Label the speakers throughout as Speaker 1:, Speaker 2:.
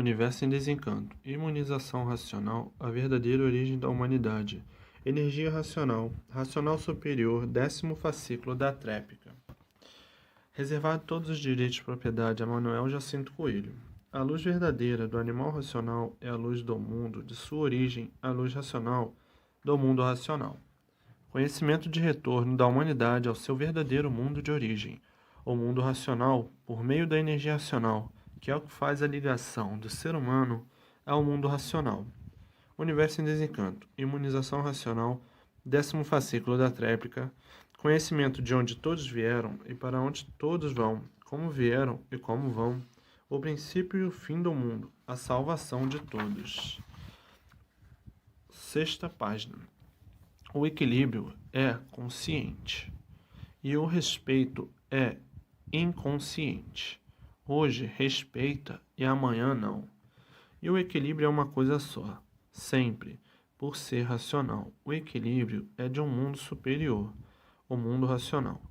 Speaker 1: Universo em desencanto. Imunização racional, a verdadeira origem da humanidade. Energia racional. Racional superior, 10º fascículo da Trépica. Reservado todos os direitos de propriedade a Manuel Jacinto Coelho. A luz verdadeira do animal racional é a luz do mundo, de sua origem, a luz racional do mundo racional. Conhecimento de retorno da humanidade ao seu verdadeiro mundo de origem, o mundo racional, por meio da energia racional, que é o que faz a ligação do ser humano ao mundo racional. Universo em desencanto, imunização racional, 10º fascículo da Tréplica, conhecimento de onde todos vieram e para onde todos vão, como vieram e como vão, o princípio e o fim do mundo, a salvação de todos. 6ª página. O equilíbrio é consciente e o respeito é inconsciente. Hoje respeita e amanhã não. E o equilíbrio é uma coisa só, sempre, por ser racional. O equilíbrio é de um mundo superior, o mundo racional.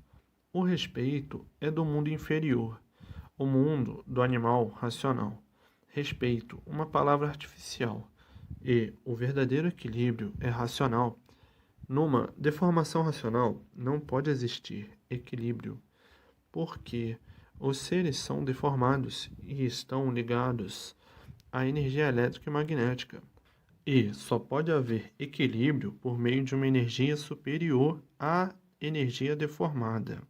Speaker 1: O respeito é do mundo inferior, o mundo do animal racional. Respeito, uma palavra artificial. E o verdadeiro equilíbrio é racional. Numa deformação racional não pode existir equilíbrio, porque os seres são deformados e estão ligados à energia elétrica e magnética. E só pode haver equilíbrio por meio de uma energia superior à energia deformada.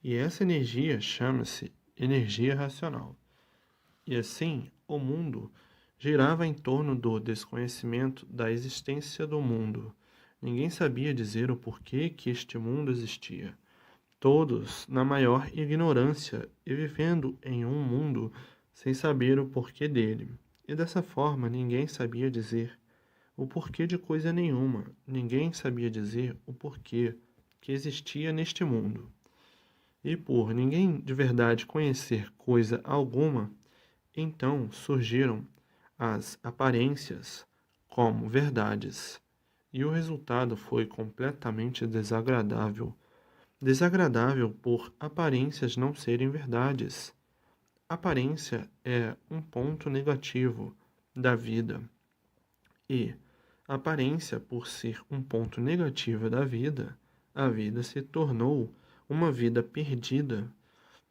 Speaker 1: E essa energia chama-se energia racional. E assim, o mundo girava em torno do desconhecimento da existência do mundo. Ninguém sabia dizer o porquê que este mundo existia. Todos na maior ignorância e vivendo em um mundo sem saber o porquê dele. E dessa forma ninguém sabia dizer o porquê de coisa nenhuma. Ninguém sabia dizer o porquê que existia neste mundo. E por ninguém de verdade conhecer coisa alguma, então surgiram as aparências como verdades. E o resultado foi completamente desagradável. Desagradável por aparências não serem verdades. Aparência é um ponto negativo da vida. E aparência, por ser um ponto negativo da vida, a vida se tornou uma vida perdida.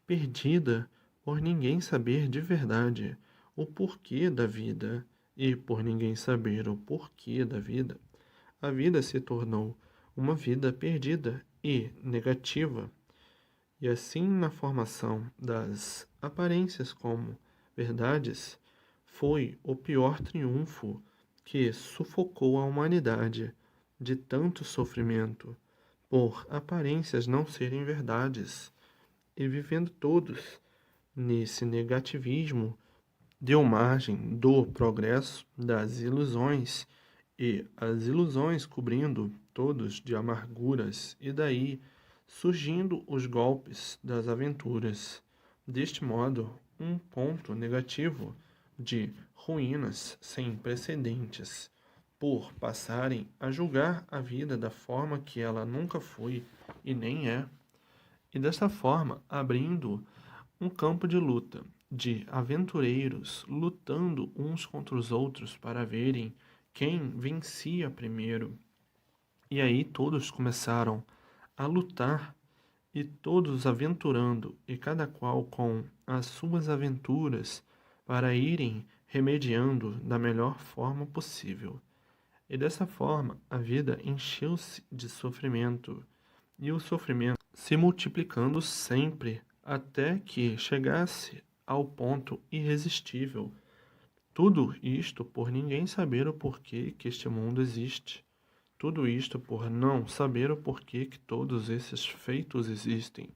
Speaker 1: Perdida por ninguém saber de verdade o porquê da vida. E por ninguém saber o porquê da vida, a vida se tornou uma vida perdida e negativa. E assim, na formação das aparências como verdades, foi o pior triunfo que sufocou a humanidade de tanto sofrimento por aparências não serem verdades. E vivendo todos nesse negativismo, deu margem do progresso das ilusões e as ilusões cobrindo todos de amarguras, e daí surgindo os golpes das aventuras. Deste modo, um ponto negativo de ruínas sem precedentes, por passarem a julgar a vida da forma que ela nunca foi e nem é, e desta forma abrindo um campo de luta, de aventureiros lutando uns contra os outros para verem quem vencia primeiro. E aí todos começaram a lutar e todos aventurando, e cada qual com as suas aventuras para irem remediando da melhor forma possível. E dessa forma a vida encheu-se de sofrimento, e o sofrimento se multiplicando sempre até que chegasse ao ponto irresistível. Tudo isto por ninguém saber o porquê que este mundo existe. Tudo isto por não saber o porquê que todos esses feitos existem.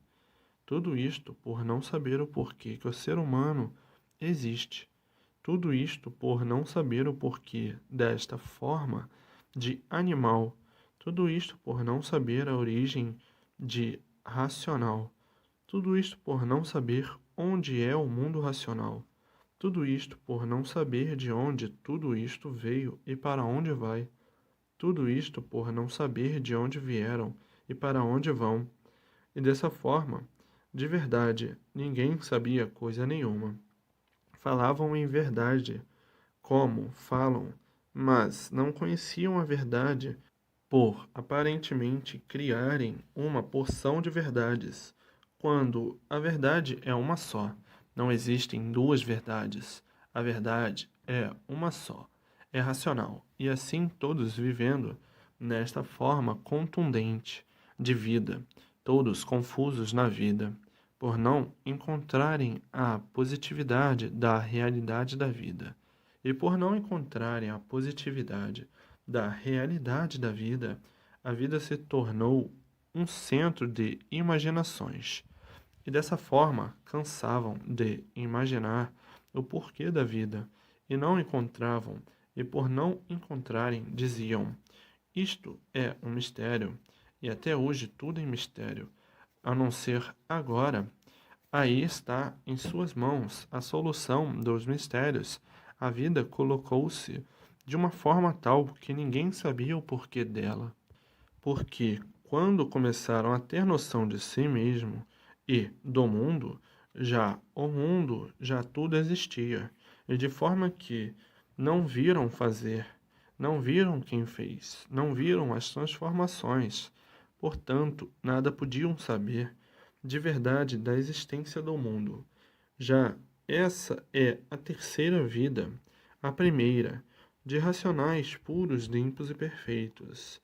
Speaker 1: Tudo isto por não saber o porquê que o ser humano existe. Tudo isto por não saber o porquê desta forma de animal. Tudo isto por não saber a origem de racional. Tudo isto por não saber onde é o mundo racional. Tudo isto por não saber de onde tudo isto veio e para onde vai. Tudo isto por não saber de onde vieram e para onde vão. E dessa forma, de verdade, ninguém sabia coisa nenhuma. Falavam em verdade, como falam, mas não conheciam a verdade por aparentemente criarem uma porção de verdades, quando a verdade é uma só. Não existem duas verdades. A verdade é uma só. É racional, e assim todos vivendo nesta forma contundente de vida, todos confusos na vida, por não encontrarem a positividade da realidade da vida. E por não encontrarem a positividade da realidade da vida, a vida se tornou um centro de imaginações. E dessa forma cansavam de imaginar o porquê da vida e não encontravam, e por não encontrarem, diziam: Isto é um mistério, e até hoje tudo é mistério, a não ser agora. Aí está em suas mãos a solução dos mistérios. A vida colocou-se de uma forma tal que ninguém sabia o porquê dela. Porque quando começaram a ter noção de si mesmo e do mundo, já o mundo, já tudo existia, e de forma que não viram fazer, não viram quem fez, não viram as transformações, portanto, nada podiam saber de verdade da existência do mundo. Já essa é a terceira vida, a primeira, de racionais puros, limpos e perfeitos.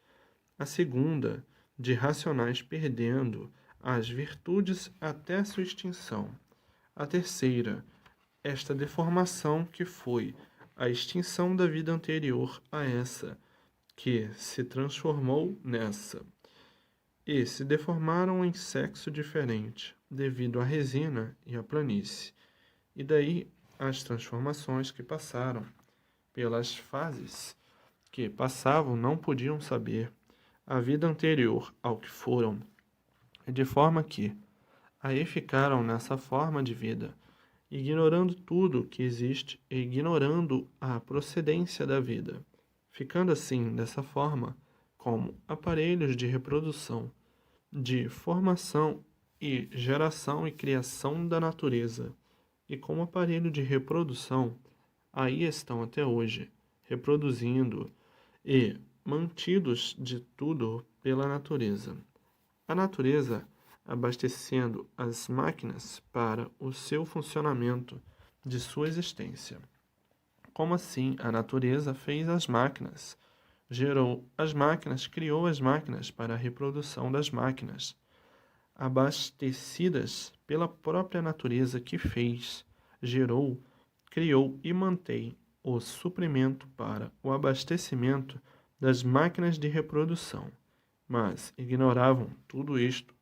Speaker 1: A segunda, de racionais perdendo as virtudes até sua extinção. A terceira, esta deformação que foi a extinção da vida anterior a essa, que se transformou nessa, e se deformaram em sexo diferente, devido à resina e à planície. E daí as transformações que passaram pelas fases que passavam não podiam saber a vida anterior ao que foram, de forma que aí ficaram nessa forma de vida, ignorando tudo que existe e ignorando a procedência da vida, ficando assim dessa forma como aparelhos de reprodução, de formação e geração e criação da natureza, e como aparelho de reprodução, aí estão até hoje, reproduzindo e mantidos de tudo pela natureza. A natureza abastecendo as máquinas para o seu funcionamento de sua existência. Como assim a natureza fez as máquinas? Gerou as máquinas, criou as máquinas para a reprodução das máquinas, abastecidas pela própria natureza que fez, gerou, criou e mantém o suprimento para o abastecimento das máquinas de reprodução, mas ignoravam tudo isto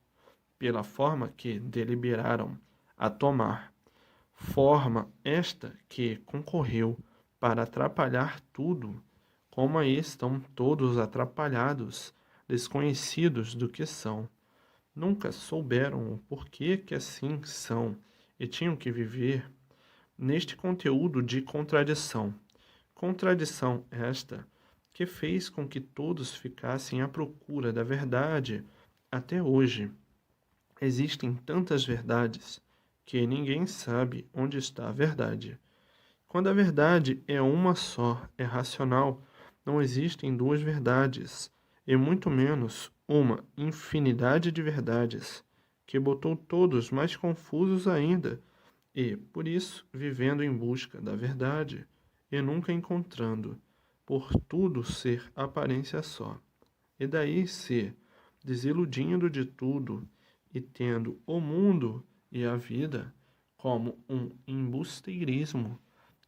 Speaker 1: pela forma que deliberaram a tomar, forma esta que concorreu para atrapalhar tudo, como aí estão todos atrapalhados, desconhecidos do que são. Nunca souberam o porquê que assim são e tinham que viver neste conteúdo de contradição. Contradição esta que fez com que todos ficassem à procura da verdade até hoje. Existem tantas verdades que ninguém sabe onde está a verdade. Quando a verdade é uma só, é racional, não existem duas verdades, e muito menos uma infinidade de verdades, que botou todos mais confusos ainda, e, por isso, vivendo em busca da verdade, e nunca encontrando, por tudo ser aparência só. E daí se desiludindo de tudo, e tendo o mundo e a vida como um embusteirismo,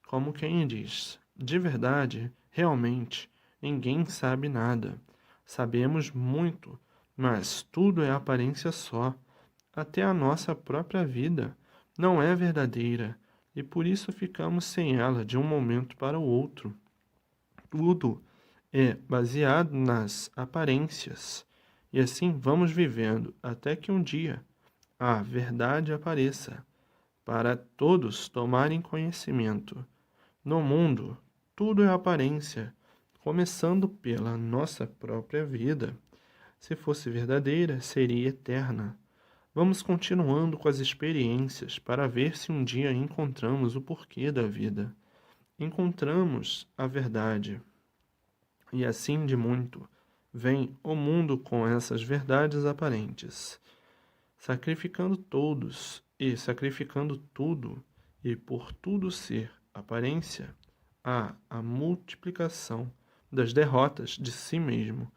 Speaker 1: como quem diz, de verdade, realmente, ninguém sabe nada. Sabemos muito, mas tudo é aparência só. Até a nossa própria vida não é verdadeira, e por isso ficamos sem ela de um momento para o outro. Tudo é baseado nas aparências, e assim vamos vivendo até que um dia a verdade apareça, para todos tomarem conhecimento. No mundo, tudo é aparência, começando pela nossa própria vida. Se fosse verdadeira, seria eterna. Vamos continuando com as experiências para ver se um dia encontramos o porquê da vida. Encontramos a verdade. E assim de muito, vem o mundo com essas verdades aparentes, sacrificando todos e sacrificando tudo, e por tudo ser aparência, há a multiplicação das derrotas de si mesmo,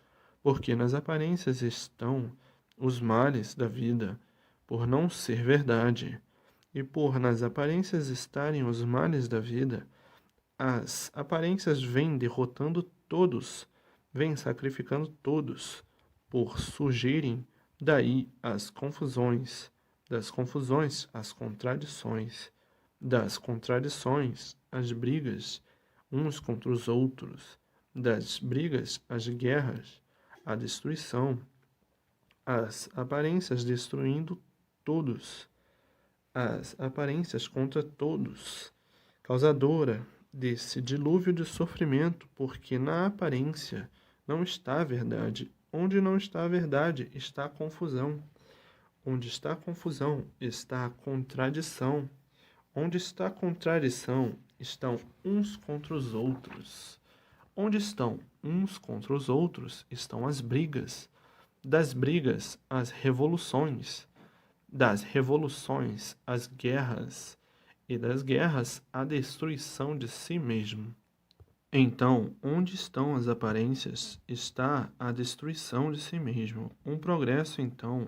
Speaker 1: porque nas aparências estão os males da vida, por não ser verdade, e por nas aparências estarem os males da vida, as aparências vêm derrotando todos, vêm sacrificando todos, por surgirem daí as confusões, das confusões as contradições, das contradições as brigas uns contra os outros, das brigas as guerras, a destruição, as aparências destruindo todos, as aparências contra todos, causadora desse dilúvio de sofrimento, porque na aparência não está a verdade. Onde não está a verdade, está a confusão. Onde está a confusão, está a contradição. Onde está a contradição, estão uns contra os outros. Onde estão uns contra os outros, estão as brigas. Das brigas, as revoluções. Das revoluções, as guerras. E das guerras, a destruição de si mesmo. Então, onde estão as aparências, está a destruição de si mesmo, um progresso, então,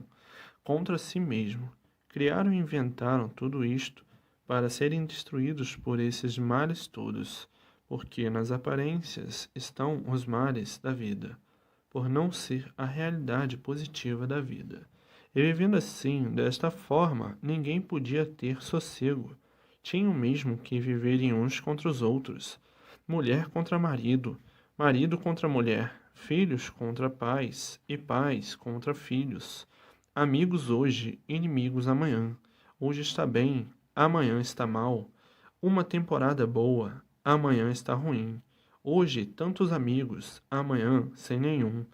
Speaker 1: contra si mesmo. Criaram e inventaram tudo isto para serem destruídos por esses males todos, porque nas aparências estão os males da vida, por não ser a realidade positiva da vida. E vivendo assim, desta forma, ninguém podia ter sossego. Tinham mesmo que viverem uns contra os outros, mulher contra marido, marido contra mulher, filhos contra pais e pais contra filhos, amigos hoje, inimigos amanhã. Hoje está bem, amanhã está mal. Uma temporada boa, amanhã está ruim. Hoje tantos amigos, amanhã sem nenhum.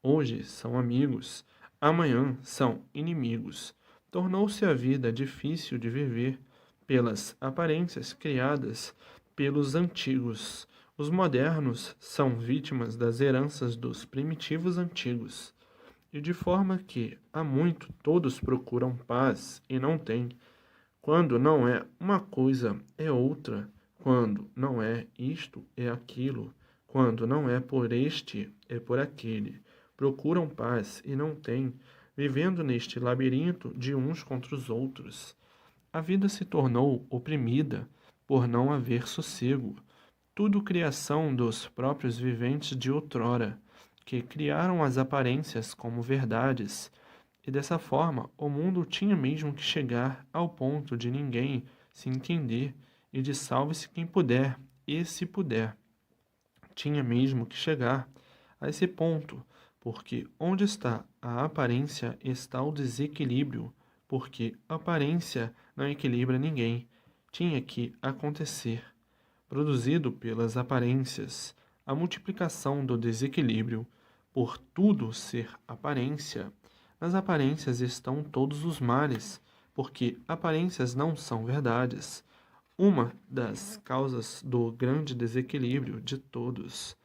Speaker 1: Hoje são amigos, amanhã são inimigos. Tornou-se a vida difícil de viver pelas aparências criadas pelos antigos. Os modernos são vítimas das heranças dos primitivos antigos, e de forma que, há muito, todos procuram paz e não têm. Quando não é uma coisa, é outra. Quando não é isto, é aquilo. Quando não é por este, é por aquele. Procuram paz e não têm, vivendo neste labirinto de uns contra os outros. A vida se tornou oprimida por não haver sossego. Tudo criação dos próprios viventes de outrora, que criaram as aparências como verdades, e dessa forma o mundo tinha mesmo que chegar ao ponto de ninguém se entender e de salve-se quem puder, e se puder. Tinha mesmo que chegar a esse ponto, porque onde está a aparência está o desequilíbrio, porque a aparência não equilibra ninguém. Tinha que acontecer, produzido pelas aparências, a multiplicação do desequilíbrio, por tudo ser aparência. Nas aparências estão todos os males, porque aparências não são verdades. Uma das causas do grande desequilíbrio de todos.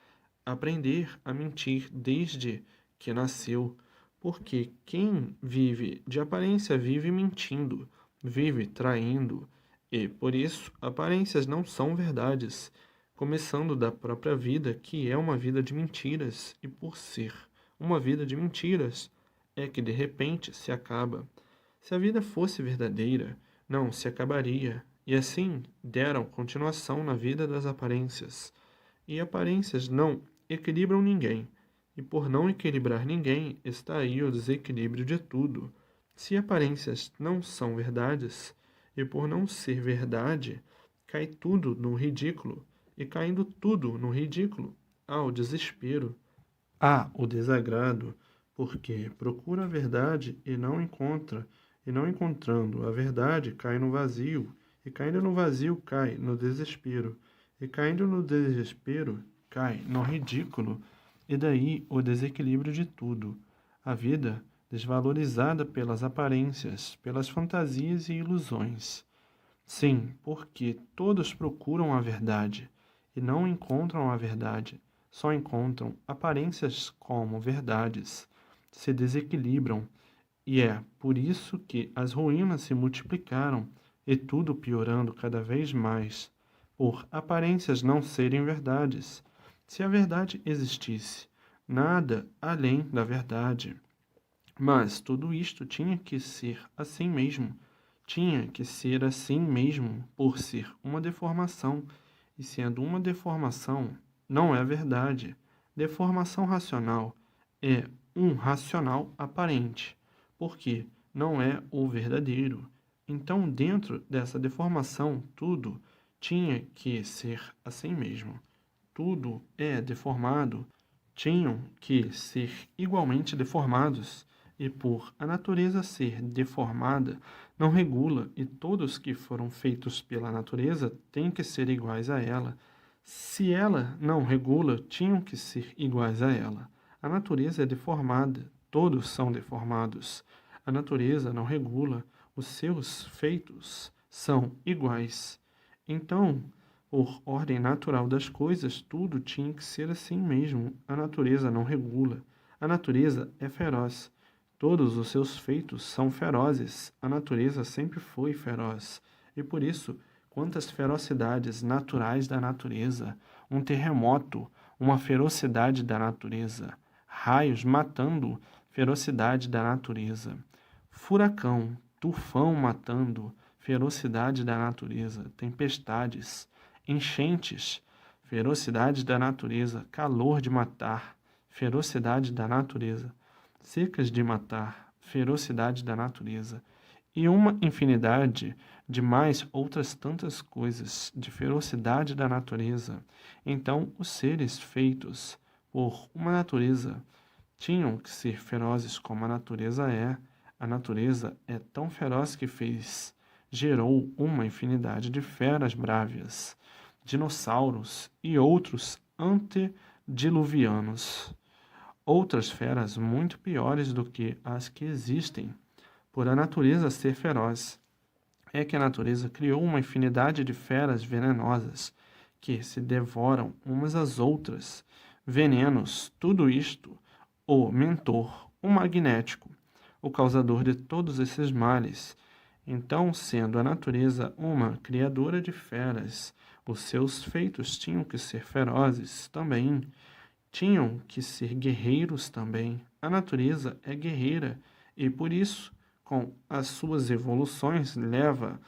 Speaker 1: Aprender a mentir desde que nasceu, porque quem vive de aparência vive mentindo, vive traindo, e por isso aparências não são verdades, começando da própria vida, que é uma vida de mentiras, e por ser uma vida de mentiras, é que de repente se acaba. Se a vida fosse verdadeira, não se acabaria, e assim deram continuação na vida das aparências. E aparências não equilibram ninguém, e por não equilibrar ninguém está aí o desequilíbrio de tudo. Se aparências não são verdades, e por não ser verdade, cai tudo no ridículo, e caindo tudo no ridículo, há o desespero, há o desagrado, porque procura a verdade e não encontra, e não encontrando a verdade cai no vazio, e caindo no vazio cai no desespero, e caindo no desespero cai no ridículo, e daí o desequilíbrio de tudo. A vida desvalorizada pelas aparências, pelas fantasias e ilusões. Sim, porque todos procuram a verdade e não encontram a verdade, só encontram aparências como verdades, se desequilibram, e é por isso que as ruínas se multiplicaram e tudo piorando cada vez mais, por aparências não serem verdades. Se a verdade existisse, nada além da verdade. Mas tudo isto tinha que ser assim mesmo. Tinha que ser assim mesmo por ser uma deformação. E sendo uma deformação, não é verdade. Deformação racional é um racional aparente, porque não é o verdadeiro. Então, dentro dessa deformação, tudo tinha que ser assim mesmo. Tudo é deformado, tinham que ser igualmente deformados, e por a natureza ser deformada, não regula, e todos que foram feitos pela natureza têm que ser iguais a ela. Se ela não regula, tinham que ser iguais a ela. A natureza é deformada, todos são deformados. A natureza não regula, os seus feitos são iguais. Então, por ordem natural das coisas, tudo tinha que ser assim mesmo. A natureza não regula. A natureza é feroz. Todos os seus feitos são ferozes. A natureza sempre foi feroz. E por isso, quantas ferocidades naturais da natureza, um terremoto, uma ferocidade da natureza, raios matando, ferocidade da natureza, furacão, tufão matando, ferocidade da natureza, tempestades, enchentes, ferocidade da natureza, calor de matar, ferocidade da natureza, secas de matar, ferocidade da natureza, e uma infinidade de mais outras tantas coisas de ferocidade da natureza. Então, os seres feitos por uma natureza tinham que ser ferozes como a natureza é. A natureza é tão feroz que gerou uma infinidade de feras brávias, dinossauros e outros antediluvianos. Outras feras muito piores do que as que existem, por a natureza ser feroz. É que a natureza criou uma infinidade de feras venenosas que se devoram umas às outras. Venenos, tudo isto, o mentor, o magnético, o causador de todos esses males. Então, sendo a natureza uma criadora de feras, os seus feitos tinham que ser ferozes também, tinham que ser guerreiros também. A natureza é guerreira e, por isso, com as suas evoluções, leva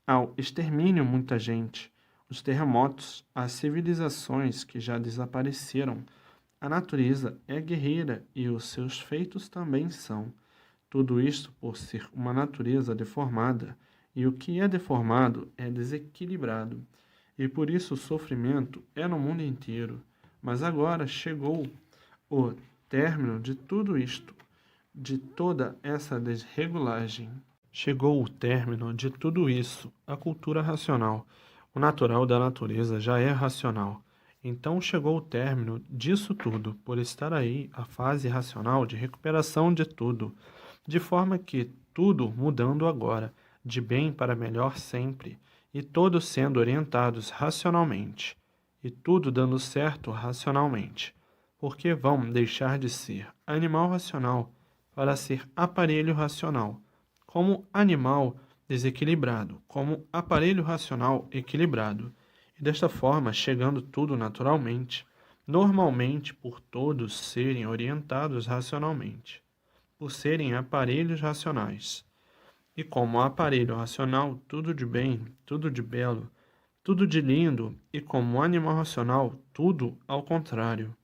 Speaker 1: ao extermínio muita gente. Os terremotos, as civilizações que já desapareceram. A natureza é guerreira e os seus feitos também são. Tudo isto por ser uma natureza deformada, e o que é deformado é desequilibrado, e por isso o sofrimento é no mundo inteiro. Mas agora chegou o término de tudo isto, de toda essa desregulagem. Chegou o término de tudo isso, a cultura racional. O natural da natureza já é racional. Então chegou o término disso tudo, por estar aí a fase racional de recuperação de tudo, de forma que tudo mudando agora, de bem para melhor sempre, e todos sendo orientados racionalmente, e tudo dando certo racionalmente, porque vão deixar de ser animal racional para ser aparelho racional, como animal desequilibrado, como aparelho racional equilibrado, e desta forma chegando tudo naturalmente, normalmente por todos serem orientados racionalmente, por serem aparelhos racionais. E como aparelho racional, tudo de bem, tudo de belo, tudo de lindo, e como animal racional, tudo ao contrário.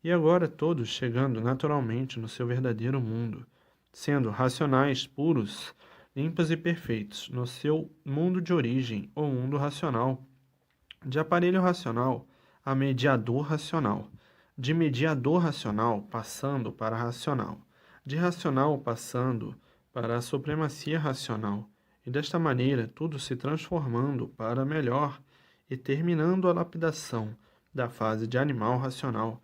Speaker 1: E agora todos chegando naturalmente no seu verdadeiro mundo, sendo racionais, puros, limpos e perfeitos, no seu mundo de origem, ou mundo racional, de aparelho racional a mediador racional, de mediador racional passando para racional, de racional passando para a supremacia racional, e desta maneira tudo se transformando para melhor e terminando a lapidação da fase de animal racional.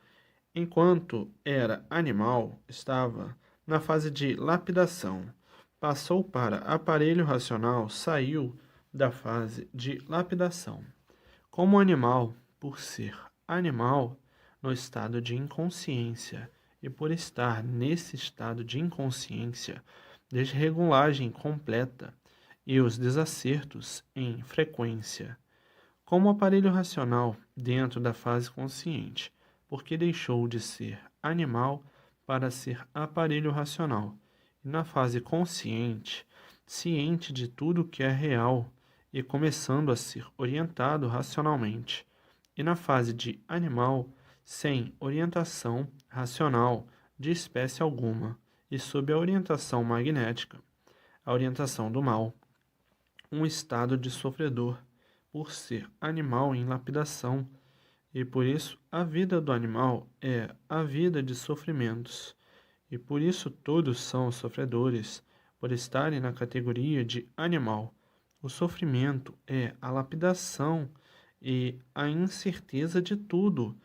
Speaker 1: Enquanto era animal, estava na fase de lapidação. Passou para aparelho racional, saiu da fase de lapidação. Como animal, por ser animal, no estado de inconsciência, e por estar nesse estado de inconsciência, desregulagem completa e os desacertos em frequência, como aparelho racional dentro da fase consciente, porque deixou de ser animal para ser aparelho racional, e na fase consciente, ciente de tudo que é real e começando a ser orientado racionalmente, e na fase de animal, sem orientação racional de espécie alguma, e sob a orientação magnética, a orientação do mal, um estado de sofredor, por ser animal em lapidação, e por isso a vida do animal é a vida de sofrimentos, e por isso todos são sofredores, por estarem na categoria de animal. O sofrimento é a lapidação e a incerteza de tudo,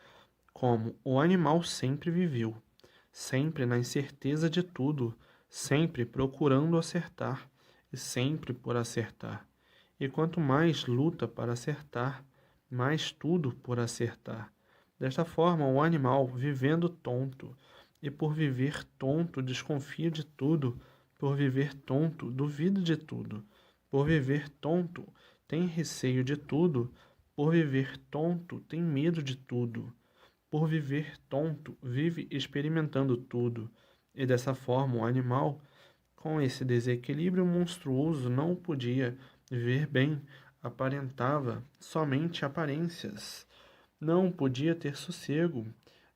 Speaker 1: como o animal sempre viveu, sempre na incerteza de tudo, sempre procurando acertar e sempre por acertar. E quanto mais luta para acertar, mais tudo por acertar. Desta forma, o animal, vivendo tonto, e por viver tonto, desconfia de tudo, por viver tonto, duvida de tudo, por viver tonto, tem receio de tudo, por viver tonto, tem medo de tudo. Por viver tonto, vive experimentando tudo, e dessa forma o animal, com esse desequilíbrio monstruoso, não podia ver bem, aparentava somente aparências, não podia ter sossego,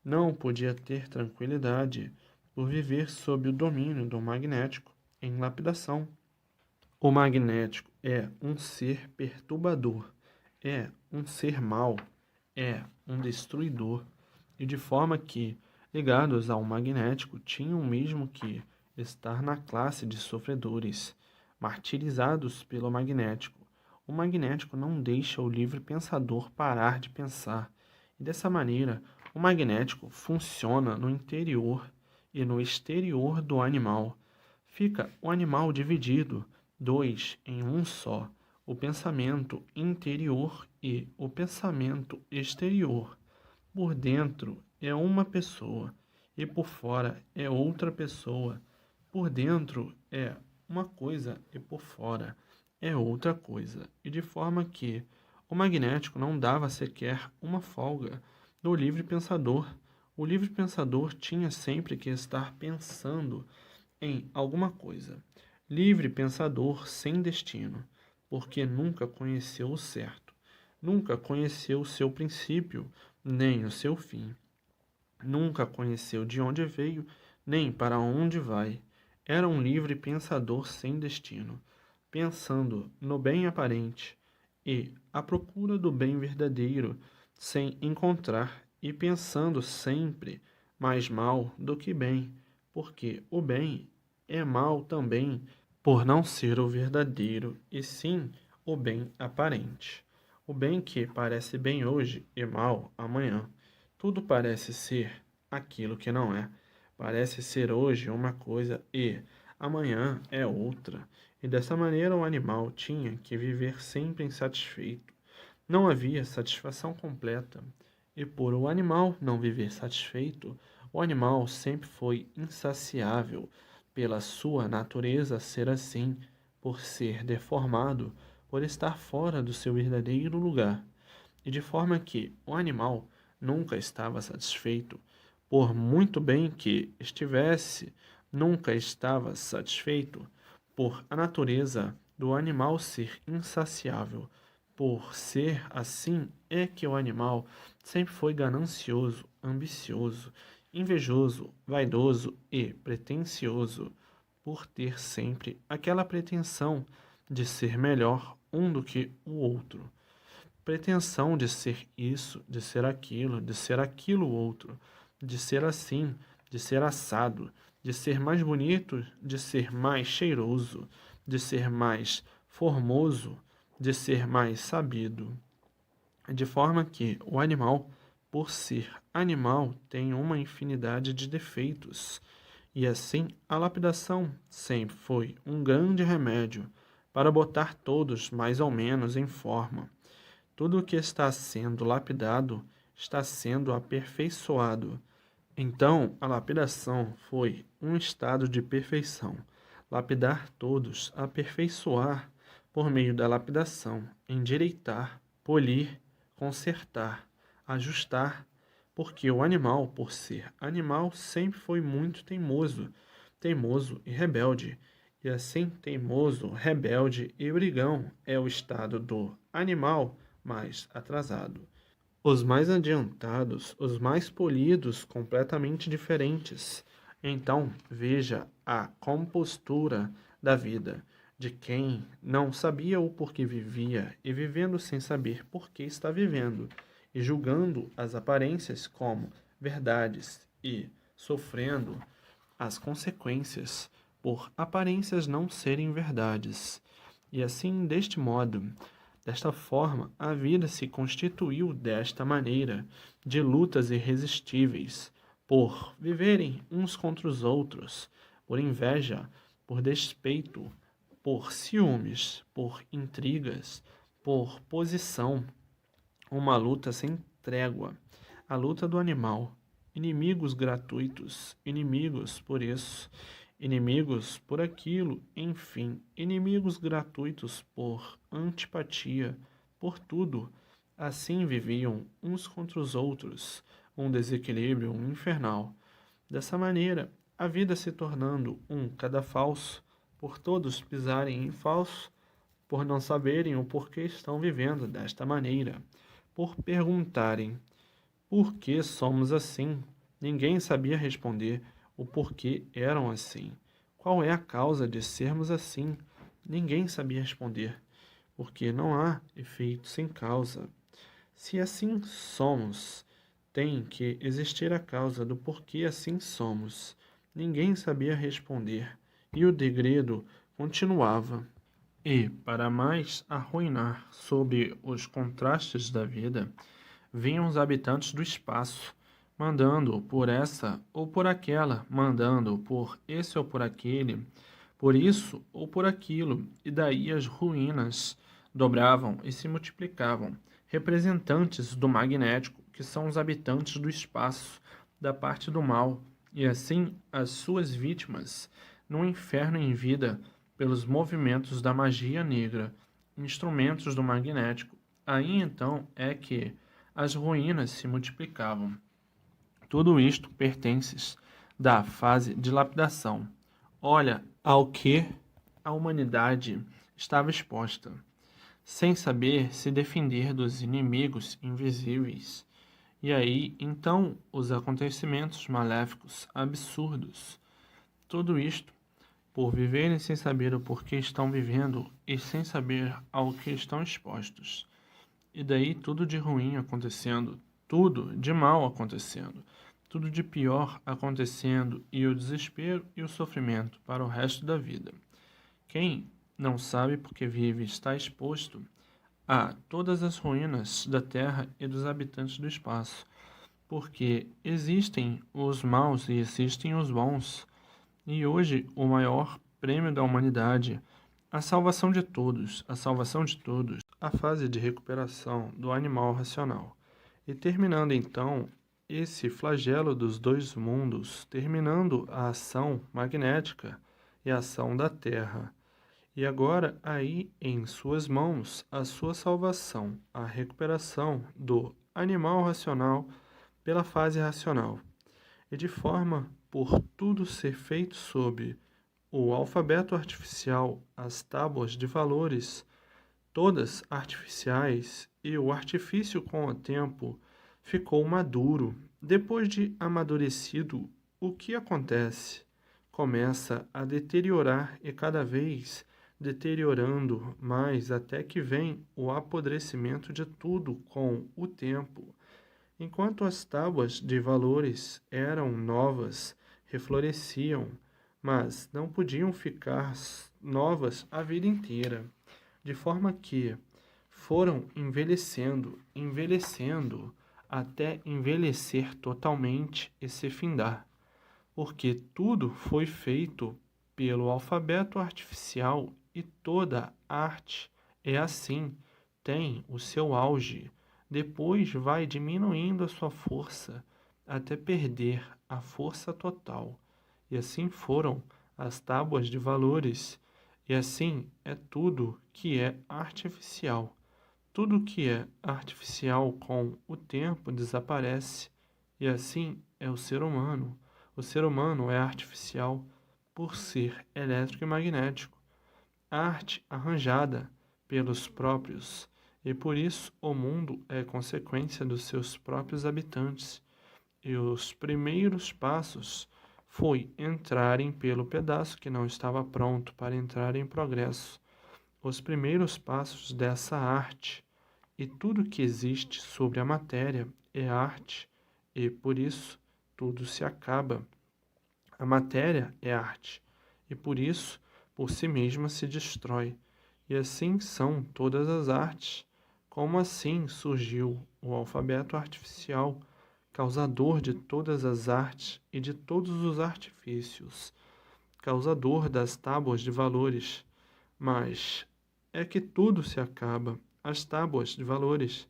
Speaker 1: não podia ter tranquilidade, por viver sob o domínio do magnético, em lapidação. O magnético é um ser perturbador, é um ser mau, é um destruidor, e de forma que, ligados ao magnético, tinham mesmo que estar na classe de sofredores, martirizados pelo magnético. O magnético não deixa o livre pensador parar de pensar, e dessa maneira, o magnético funciona no interior e no exterior do animal. Fica o animal dividido, dois em um só, o pensamento interior e o pensamento exterior. Por dentro é uma pessoa e por fora é outra pessoa. Por dentro é uma coisa e por fora é outra coisa. E de forma que o magnético não dava sequer uma folga no livre pensador. O livre pensador tinha sempre que estar pensando em alguma coisa. Livre pensador sem destino, porque nunca conheceu o certo, nunca conheceu o seu princípio, nem o seu fim. Nunca conheceu de onde veio, nem para onde vai. Era um livre pensador sem destino, pensando no bem aparente e à procura do bem verdadeiro, sem encontrar, e pensando sempre mais mal do que bem, porque o bem é mal também, por não ser o verdadeiro, e sim o bem aparente. O bem que parece bem hoje e mal amanhã. Tudo parece ser aquilo que não é. Parece ser hoje uma coisa e amanhã é outra. E dessa maneira o animal tinha que viver sempre insatisfeito. Não havia satisfação completa. E por o animal não viver satisfeito, o animal sempre foi insaciável, pela sua natureza ser assim, por ser deformado, por estar fora do seu verdadeiro lugar, e de forma que o animal nunca estava satisfeito, por muito bem que estivesse, nunca estava satisfeito, por a natureza do animal ser insaciável. Por ser assim, é que o animal sempre foi ganancioso, ambicioso, invejoso, vaidoso e pretensioso, por ter sempre aquela pretensão de ser melhor um do que o outro. Pretensão de ser isso, de ser aquilo outro, de ser assim, de ser assado, de ser mais bonito, de ser mais cheiroso, de ser mais formoso, de ser mais sabido. De forma que o animal, por ser animal, tem uma infinidade de defeitos, E assim, a lapidação sempre foi um grande remédio para botar todos mais ou menos em forma. Tudo o que está sendo lapidado está sendo aperfeiçoado. Então, a lapidação foi um estado de perfeição. Lapidar todos, aperfeiçoar por meio da lapidação, endireitar, polir, consertar, ajustar, porque o animal, por ser animal, sempre foi muito teimoso, teimoso e rebelde. E assim, teimoso, rebelde e brigão é o estado do animal mais atrasado. Os mais adiantados, os mais polidos, completamente diferentes. Então, veja a compostura da vida de quem não sabia o porquê vivia e vivendo sem saber por que está vivendo, e julgando as aparências como verdades e sofrendo as consequências por aparências não serem verdades. E assim, desta forma, a vida se constituiu desta maneira, de lutas irresistíveis, por viverem uns contra os outros, por inveja, por despeito, por ciúmes, por intrigas, por posição, uma luta sem trégua, a luta do animal, inimigos gratuitos, inimigos por isso, inimigos por aquilo, enfim, inimigos gratuitos por antipatia, por tudo. Assim viviam uns contra os outros, um desequilíbrio infernal. Dessa maneira, a vida se tornando um cadafalso, por todos pisarem em falso, por não saberem o porquê estão vivendo desta maneira, por perguntarem por que somos assim. Ninguém sabia responder o porquê eram assim. Qual é a causa de sermos assim? Ninguém sabia responder, porque não há efeito sem causa. Se assim somos, tem que existir a causa do porquê assim somos. Ninguém sabia responder, e o degredo continuava. E, para mais arruinar sob os contrastes da vida, vinham os habitantes do espaço, mandando por essa ou por aquela, mandando por esse ou por aquele, por isso ou por aquilo, e daí as ruínas dobravam e se multiplicavam, representantes do magnético, que são os habitantes do espaço, da parte do mal, e assim as suas vítimas, no inferno em vida, pelos movimentos da magia negra, instrumentos do magnético. Aí então é que as ruínas se multiplicavam. Tudo isto pertences da fase de lapidação. Olha ao que a humanidade estava exposta, sem saber se defender dos inimigos invisíveis. E aí, então, os acontecimentos maléficos, absurdos. Tudo isto por viverem sem saber o porquê estão vivendo e sem saber ao que estão expostos. E daí tudo de ruim acontecendo, tudo de mal acontecendo, tudo de pior acontecendo e o desespero e o sofrimento para o resto da vida. Quem não sabe porque vive está exposto a todas as ruínas da terra e dos habitantes do espaço, porque existem os maus e existem os bons. E hoje o maior prêmio da humanidade, a salvação de todos, a fase de recuperação do animal racional. E terminando então esse flagelo dos dois mundos, terminando a ação magnética e a ação da Terra. E agora aí em suas mãos a sua salvação, a recuperação do animal racional pela fase racional. E de forma por tudo ser feito sob o alfabeto artificial, as tábuas de valores, todas artificiais, e o artifício com o tempo ficou maduro. Depois de amadurecido, o que acontece? Começa a deteriorar e cada vez deteriorando mais até que vem o apodrecimento de tudo com o tempo. Enquanto as tábuas de valores eram novas, refloresciam, mas não podiam ficar novas a vida inteira, de forma que foram envelhecendo, envelhecendo, até envelhecer totalmente e se findar. porque tudo foi feito pelo alfabeto artificial e toda arte é assim, tem o seu auge, depois vai diminuindo a sua força até perder a força total. E assim foram as tábuas de valores, e assim é tudo que é artificial. Tudo que é artificial com o tempo desaparece, e assim é o ser humano. O ser humano é artificial por ser elétrico e magnético, arte arranjada pelos próprios, e por isso o mundo é consequência dos seus próprios habitantes. E os primeiros passos foi entrarem pelo pedaço que não estava pronto para entrar em progresso. Os primeiros passos dessa arte e tudo que existe sobre a matéria é arte, e por isso tudo se acaba. A matéria é arte, e por isso, por si mesma, se destrói. E assim são todas as artes. Como assim surgiu o alfabeto artificial, causador de todas as artes e de todos os artifícios, causador das tábuas de valores? Mas é que tudo se acaba. As tábuas de valores,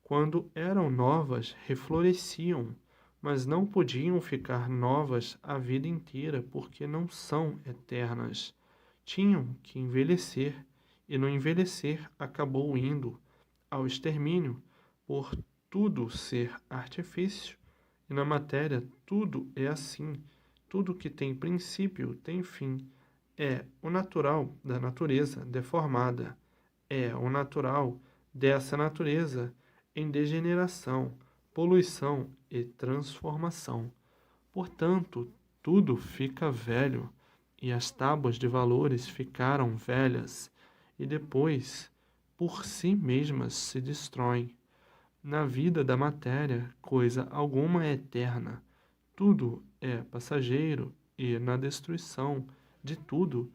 Speaker 1: quando eram novas, refloresciam, mas não podiam ficar novas a vida inteira, porque não são eternas. Tinham que envelhecer, e no envelhecer acabou indo ao extermínio, por tudo ser artifício, e na matéria tudo é assim. Tudo que tem princípio tem fim. É o natural da natureza deformada. É o natural dessa natureza em degeneração, poluição e transformação. Portanto, tudo fica velho, e as tábuas de valores ficaram velhas, e depois, por si mesmas, se destroem. Na vida da matéria, coisa alguma é eterna, tudo é passageiro, e na destruição de tudo,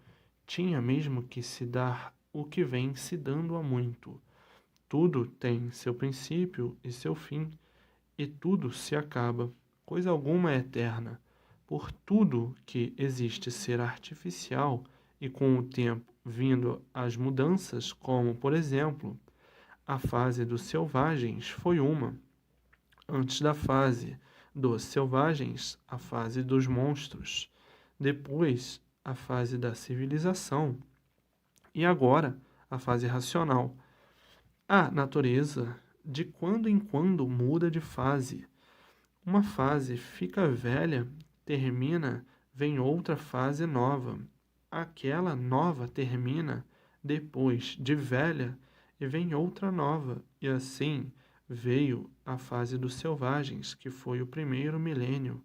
Speaker 1: tinha mesmo que se dar o que vem se dando há muito. Tudo tem seu princípio e seu fim, e tudo se acaba. Coisa alguma é eterna. Por tudo que existe ser artificial, e com o tempo vindo as mudanças, como, por exemplo, a fase dos selvagens foi uma. Antes da fase dos selvagens, a fase dos monstros. Depois, a fase da civilização. E agora, a fase racional. A natureza, de quando em quando, muda de fase. Uma fase fica velha, termina, vem outra fase nova. Aquela nova termina depois de velha e vem outra nova. E assim veio a fase dos selvagens, que foi o primeiro milênio,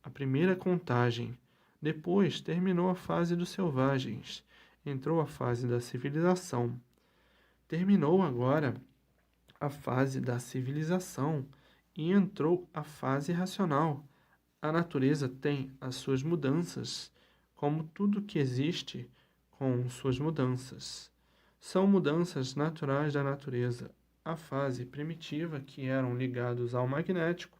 Speaker 1: a primeira contagem. Depois terminou a fase dos selvagens, entrou a fase da civilização. Terminou agora a fase da civilização e entrou a fase racional. A natureza tem as suas mudanças, como tudo que existe com suas mudanças. São mudanças naturais da natureza. A fase primitiva, que eram ligados ao magnético,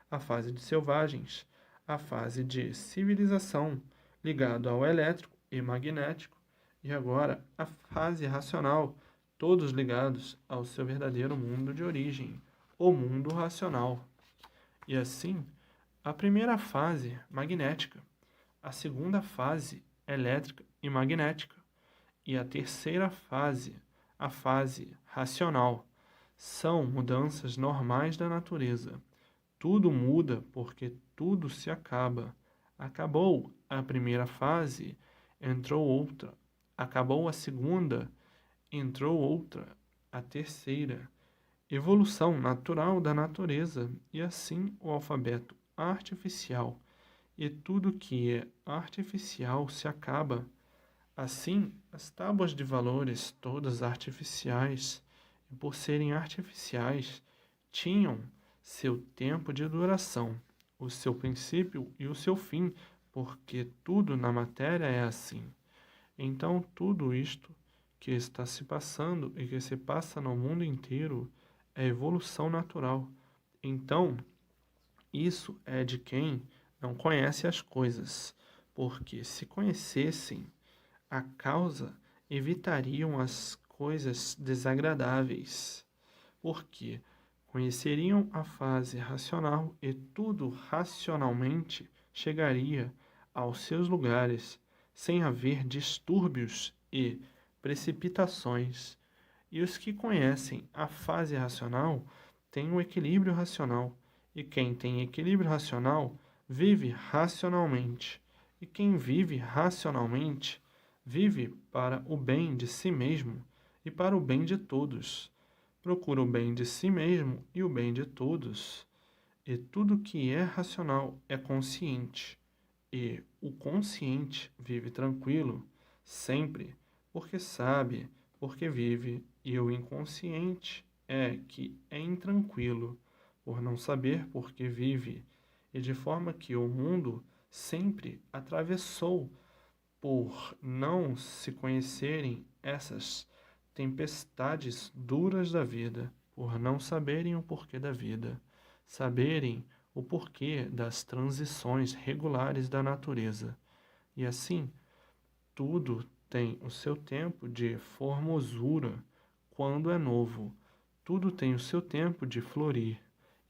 Speaker 1: a fase de selvagens, a fase de civilização, ligado ao elétrico e magnético, e agora a fase racional, todos ligados ao seu verdadeiro mundo de origem, o mundo racional. E assim, a primeira fase, magnética, a segunda fase, elétrica e magnética, e a terceira fase, a fase racional, são mudanças normais da natureza. Tudo muda porque tudo se acaba. Acabou a primeira fase, entrou outra. Acabou a segunda, entrou outra, a terceira. Evolução natural da natureza, e assim o alfabeto artificial. E tudo que é artificial se acaba. Assim, as tábuas de valores, todas artificiais, e por serem artificiais, tinham seu tempo de duração, o seu princípio e o seu fim, porque tudo na matéria é assim. Então, tudo isto que está se passando e que se passa no mundo inteiro é evolução natural. Então, isso é de quem não conhecem as coisas, porque se conhecessem a causa, evitariam as coisas desagradáveis, porque conheceriam a fase racional e tudo racionalmente chegaria aos seus lugares, sem haver distúrbios e precipitações. E os que conhecem a fase racional têm o equilíbrio racional, e quem tem equilíbrio racional vive racionalmente, e quem vive racionalmente vive para o bem de si mesmo e para o bem de todos. Procura o bem de si mesmo e o bem de todos. E tudo que é racional é consciente. E o consciente vive tranquilo, sempre, porque sabe, porque vive, e o inconsciente é que é intranquilo, por não saber porque vive, e de forma que o mundo sempre atravessou por não se conhecerem essas tempestades duras da vida, por não saberem o porquê da vida, saberem o porquê das transições regulares da natureza. E assim, tudo tem o seu tempo de formosura quando é novo, tudo tem o seu tempo de florir,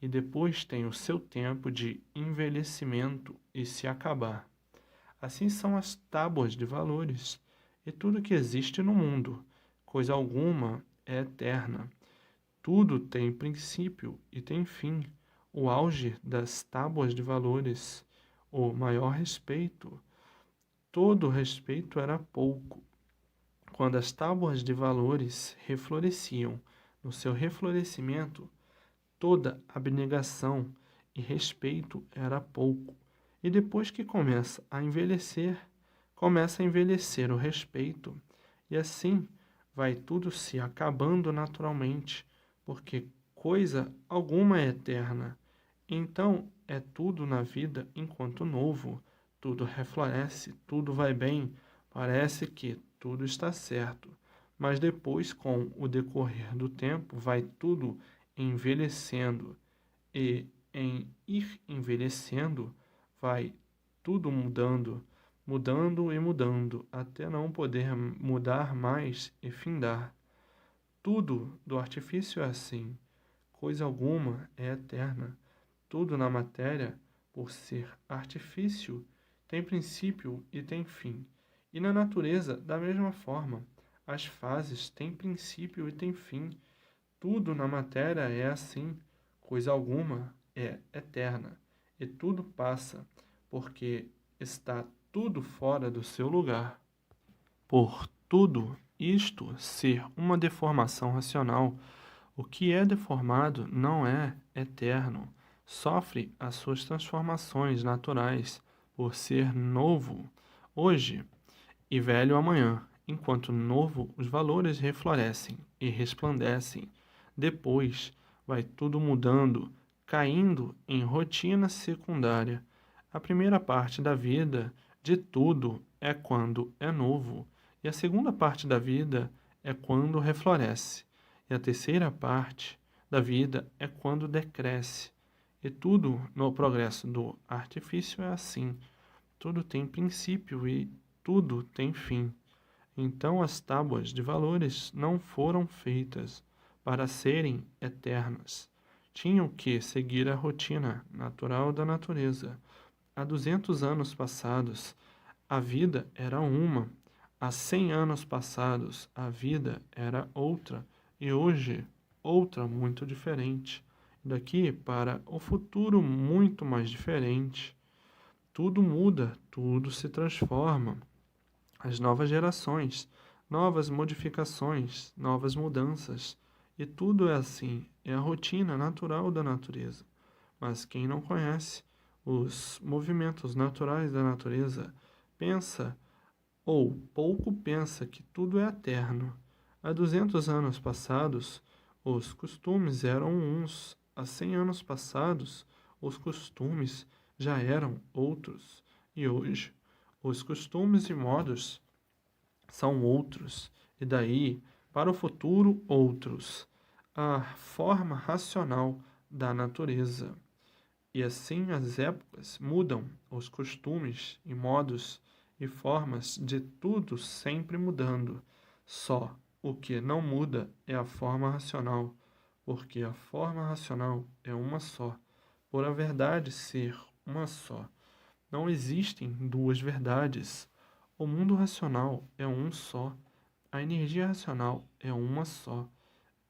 Speaker 1: e depois tem o seu tempo de envelhecimento e se acabar. Assim são as tábuas de valores, e tudo que existe no mundo, coisa alguma é eterna. Tudo tem princípio e tem fim. O auge das tábuas de valores, o maior respeito. Todo respeito era pouco. Quando as tábuas de valores refloresciam, no seu reflorescimento, toda abnegação e respeito era pouco. E depois que começa a envelhecer o respeito, e assim vai tudo se acabando naturalmente, porque coisa alguma é eterna. Então é tudo na vida enquanto novo, tudo refloresce, tudo vai bem, parece que tudo está certo. Mas depois, com o decorrer do tempo, vai tudo envelhecendo, e em ir envelhecendo, vai tudo mudando, mudando e mudando, até não poder mudar mais e findar. Tudo do artifício é assim, coisa alguma é eterna. Tudo na matéria, por ser artifício, tem princípio e tem fim. E na natureza, da mesma forma, as fases têm princípio e têm fim. Tudo na matéria é assim, coisa alguma é eterna, e tudo passa, porque está tudo fora do seu lugar. Por tudo isto ser uma deformação racional, o que é deformado não é eterno, sofre as suas transformações naturais, por ser novo hoje e velho amanhã. Enquanto novo, os valores reflorescem e resplandecem. Depois, vai tudo mudando, caindo em rotina secundária. A primeira parte da vida de tudo é quando é novo, e a segunda parte da vida é quando refloresce, e a terceira parte da vida é quando decresce. E tudo no progresso do artifício é assim. Tudo tem princípio e tudo tem fim. Então as tábuas de valores não foram feitas para serem eternas. Tinham que seguir a rotina natural da natureza. Há 200 anos passados, a vida era uma. Há 100 anos passados, a vida era outra. E hoje, outra muito diferente. Daqui para o futuro, muito mais diferente. Tudo muda, tudo se transforma. As novas gerações, novas modificações, novas mudanças. E tudo é assim, é a rotina natural da natureza. Mas quem não conhece os movimentos naturais da natureza pensa, ou pouco pensa, que tudo é eterno. Há 200 anos passados, os costumes eram uns. Há 100 anos passados, os costumes já eram outros. E hoje, os costumes e modos são outros. E daí, para o futuro, outros. A forma racional da natureza. E assim as épocas mudam, os costumes e modos e formas de tudo sempre mudando. Só o que não muda é a forma racional, porque a forma racional é uma só, por a verdade ser uma só. Não existem duas verdades. O mundo racional é um só. A energia racional é uma só.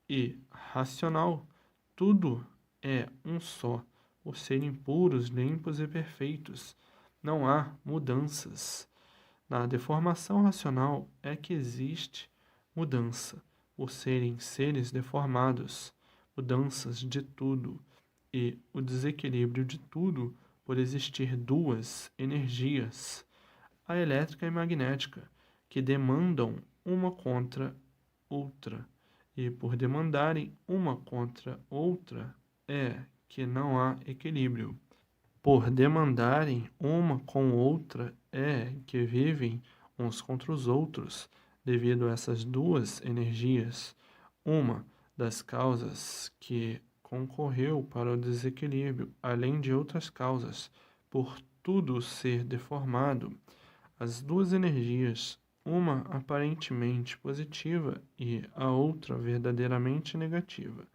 Speaker 1: E racional, tudo é um só. Por serem puros, limpos e perfeitos, não há mudanças. Na deformação racional é que existe mudança. Por serem seres deformados, mudanças de tudo e o desequilíbrio de tudo por existir duas energias, a elétrica e magnética, que demandam uma contra outra, e por demandarem uma contra outra é que não há equilíbrio. Por demandarem uma com outra é que vivem uns contra os outros, devido a essas duas energias, uma das causas que concorreu para o desequilíbrio, além de outras causas, por tudo ser deformado, as duas energias, uma aparentemente positiva e a outra verdadeiramente negativa.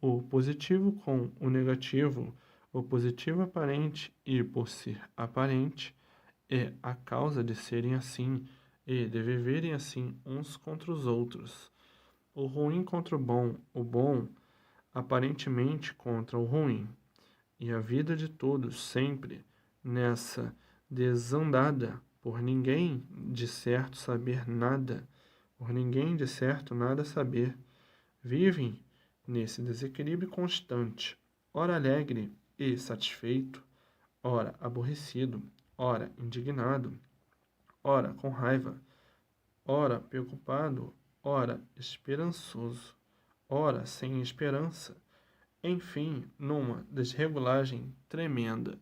Speaker 1: O positivo com o positivo aparente e por ser aparente, é a causa de serem assim e de viverem assim uns contra os outros. O ruim contra o bom aparentemente contra o ruim, e a vida de todos sempre nessa desandada, por ninguém de certo saber nada, por ninguém de certo nada saber, vivem nesse desequilíbrio constante, ora alegre e satisfeito, ora aborrecido, ora indignado, ora com raiva, ora preocupado, ora esperançoso, ora sem esperança, enfim, numa desregulagem tremenda,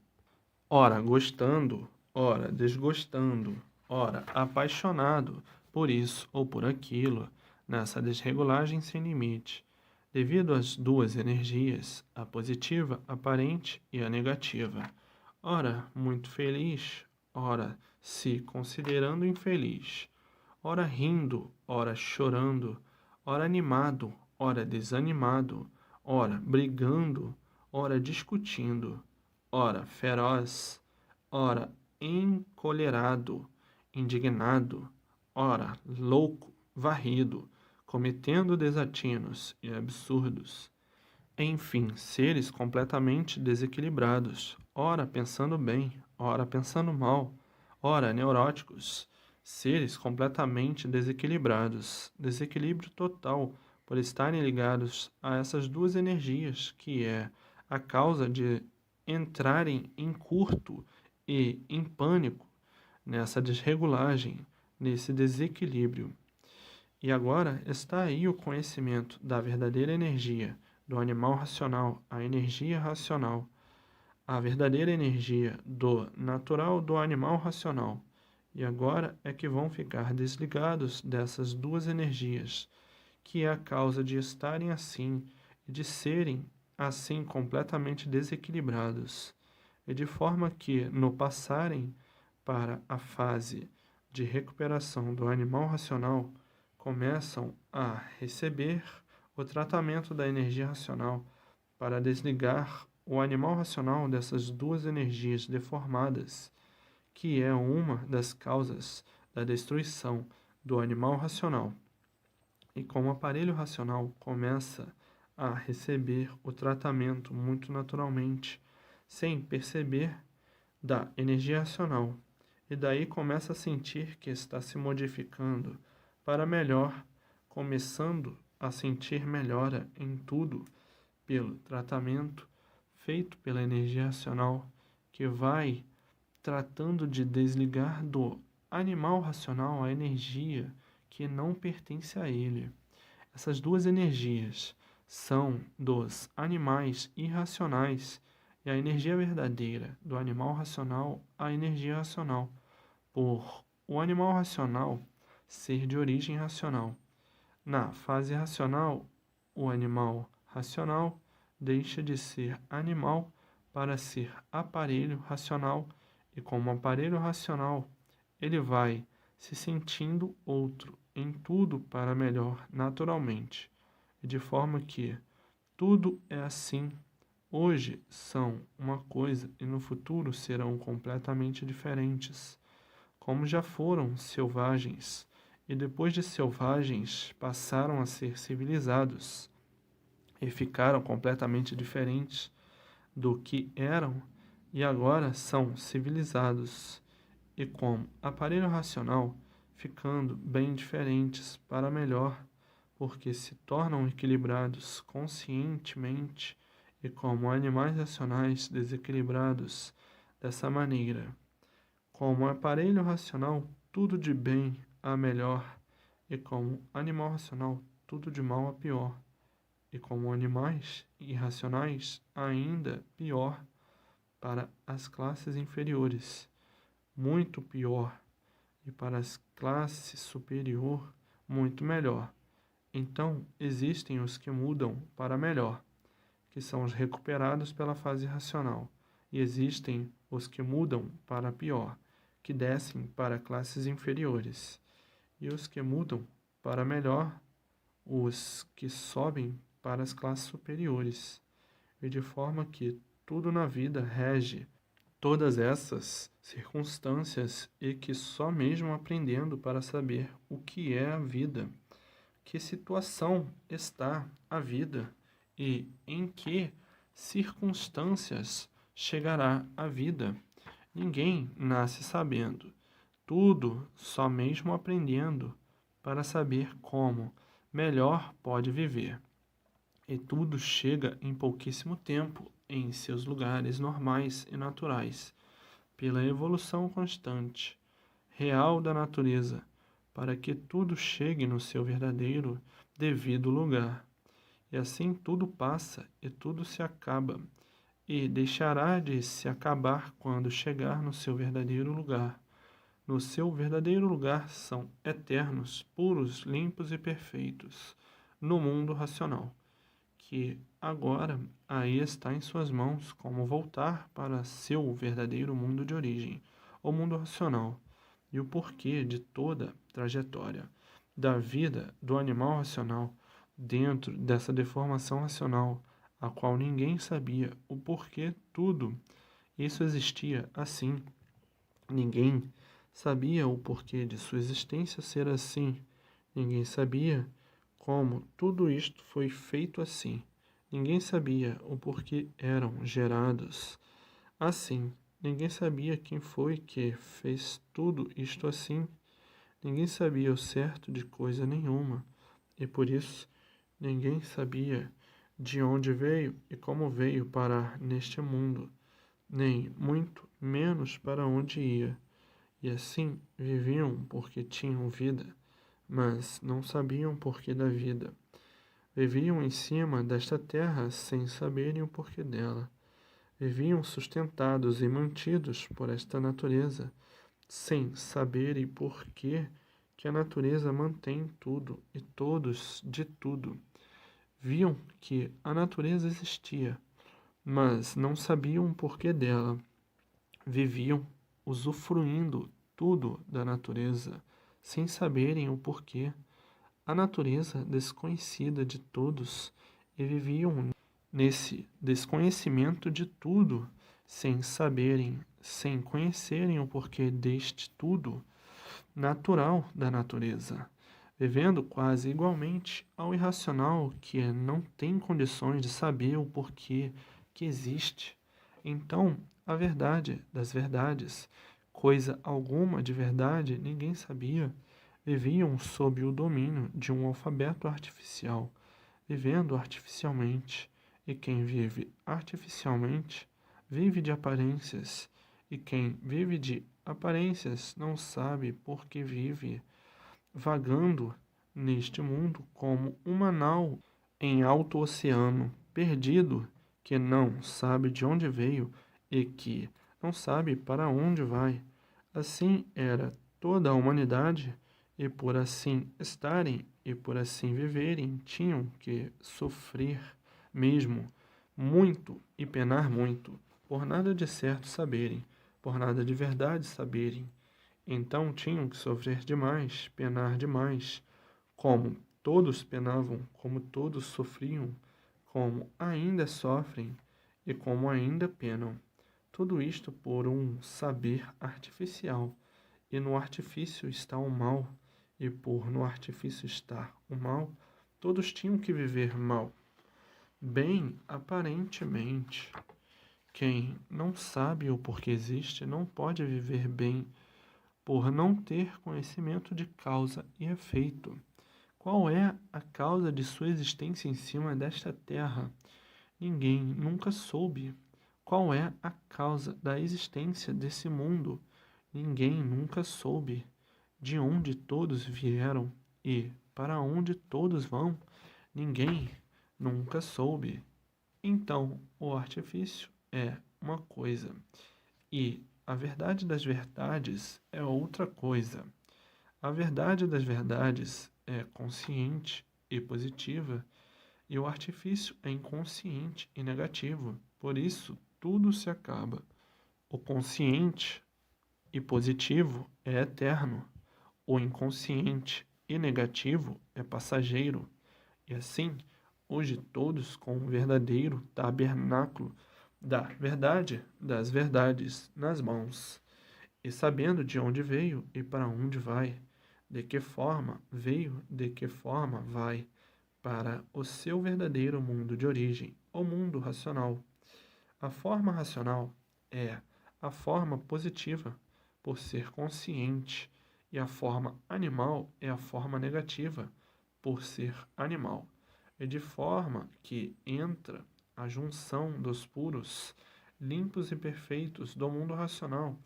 Speaker 1: ora gostando, ora desgostando, ora apaixonado por isso ou por aquilo, nessa desregulagem sem limite, devido às duas energias, a positiva aparente e a negativa, ora muito feliz, ora se considerando infeliz, ora rindo, ora chorando, ora animado, ora desanimado, ora brigando, ora discutindo, ora feroz, ora encolerado, indignado, ora louco, varrido, cometendo desatinos e absurdos. Enfim, seres completamente desequilibrados, ora pensando bem, ora pensando mal, ora neuróticos, seres completamente desequilibrados, desequilíbrio total, por estarem ligados a essas duas energias, que é a causa de entrarem em curto e em pânico nessa desregulagem, nesse desequilíbrio. E agora está aí o conhecimento da verdadeira energia do animal racional, a energia racional, a verdadeira energia do natural do animal racional. E agora é que vão ficar desligados dessas duas energias, que é a causa de estarem assim e de serem assim completamente desequilibrados, e de forma que, no passarem para a fase de recuperação do animal racional, começam a receber o tratamento da energia racional para desligar o animal racional dessas duas energias deformadas, que é uma das causas da destruição do animal racional. E como o aparelho racional começa a receber o tratamento muito naturalmente, sem perceber, da energia racional, e daí começa a sentir que está se modificando para melhor, começando a sentir melhora em tudo pelo tratamento feito pela energia racional, que vai tratando de desligar do animal racional a energia que não pertence a ele. Essas duas energias são dos animais irracionais e a energia verdadeira do animal racional, a energia racional, por o animal racional ser de origem racional. Na fase racional, o animal racional deixa de ser animal para ser aparelho racional, e como aparelho racional, ele vai se sentindo outro em tudo para melhor naturalmente, e de forma que tudo é assim. Hoje são uma coisa e no futuro serão completamente diferentes, como já foram selvagens, e depois de selvagens passaram a ser civilizados e ficaram completamente diferentes do que eram e agora são civilizados e como aparelho racional ficando bem diferentes para melhor, porque se tornam equilibrados conscientemente e como animais racionais desequilibrados dessa maneira. Como aparelho racional, tudo de bem a melhor, e como animal racional, tudo de mal a pior, e como animais irracionais, ainda pior para as classes inferiores, muito pior, e para as classes superior, muito melhor. Então, existem os que mudam para melhor, que são os recuperados pela fase racional, e existem os que mudam para pior, que descem para classes inferiores, e os que mudam para melhor, os que sobem para as classes superiores, e de forma que tudo na vida rege todas essas circunstâncias e que só mesmo aprendendo para saber o que é a vida, que situação está a vida e em que circunstâncias chegará a vida. Ninguém nasce sabendo. Tudo só mesmo aprendendo para saber como melhor pode viver. E tudo chega em pouquíssimo tempo em seus lugares normais e naturais, pela evolução constante, real da natureza, para que tudo chegue no seu verdadeiro, devido lugar. E assim tudo passa e tudo se acaba, e deixará de se acabar quando chegar no seu verdadeiro lugar. No seu verdadeiro lugar são eternos, puros, limpos e perfeitos, no mundo racional, que agora aí está em suas mãos como voltar para seu verdadeiro mundo de origem, o mundo racional, e o porquê de toda trajetória da vida do animal racional dentro dessa deformação racional, a qual ninguém sabia o porquê tudo isso existia assim. Ninguém sabia o porquê de sua existência ser assim. Ninguém sabia como tudo isto foi feito assim. Ninguém sabia o porquê eram gerados assim. Ninguém sabia quem foi que fez tudo isto assim. Ninguém sabia o certo de coisa nenhuma. E por isso, ninguém sabia de onde veio e como veio parar neste mundo, nem muito menos para onde ia. E assim viviam porque tinham vida, mas não sabiam o porquê da vida. Viviam em cima desta terra sem saberem o porquê dela. Viviam sustentados e mantidos por esta natureza, sem saberem porquê que a natureza mantém tudo e todos de tudo. Viam que a natureza existia, mas não sabiam o porquê dela. Viviam usufruindo tudo da natureza, sem saberem o porquê. A natureza desconhecida de todos, e viviam nesse desconhecimento de tudo, sem saberem, sem conhecerem o porquê deste tudo natural da natureza, vivendo quase igualmente ao irracional que não tem condições de saber o porquê que existe. Então, a verdade das verdades, coisa alguma de verdade ninguém sabia, viviam sob o domínio de um alfabeto artificial, vivendo artificialmente, e quem vive artificialmente vive de aparências, e quem vive de aparências não sabe por que vive, vagando neste mundo como uma nau em alto oceano, perdido, que não sabe de onde veio e que não sabe para onde vai. Assim era toda a humanidade, e por assim estarem e por assim viverem, tinham que sofrer mesmo muito e penar muito, por nada de certo saberem, por nada de verdade saberem. Então tinham que sofrer demais, penar demais, como todos penavam, como todos sofriam, como ainda sofrem e como ainda penam. Tudo isto por um saber artificial, e no artifício está o mal, e por no artifício estar o mal, todos tinham que viver mal. Bem, aparentemente, quem não sabe o porquê existe não pode viver bem por não ter conhecimento de causa e efeito. Qual é a causa de sua existência em cima desta terra? Ninguém nunca soube. Qual é a causa da existência desse mundo? Ninguém nunca soube. De onde todos vieram e para onde todos vão? Ninguém nunca soube. Então, o artifício é uma coisa e a verdade das verdades é outra coisa. A verdade das verdades é consciente e positiva, e o artifício é inconsciente e negativo. Por isso, tudo se acaba. O consciente e positivo é eterno. O inconsciente e negativo é passageiro. E assim, hoje todos com o verdadeiro tabernáculo da verdade das verdades nas mãos, e sabendo de onde veio e para onde vai, de que forma veio, de que forma vai, para o seu verdadeiro mundo de origem, o mundo racional. A forma racional é a forma positiva, por ser consciente, e a forma animal é a forma negativa, por ser animal. É de forma que entra a junção dos puros, limpos e perfeitos do mundo racional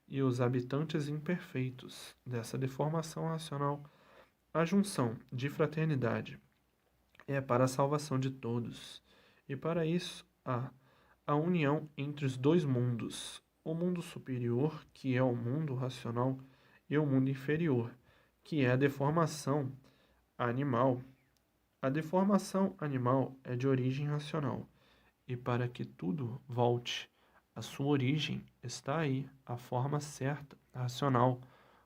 Speaker 1: e os habitantes imperfeitos dessa deformação racional. A junção de fraternidade é para a salvação de todos, e para isso há a união entre os dois mundos, o mundo superior, que é o mundo racional, e o mundo inferior, que é a deformação animal. A deformação animal é de origem racional, e para que tudo volte à sua origem, está aí a forma certa, racional,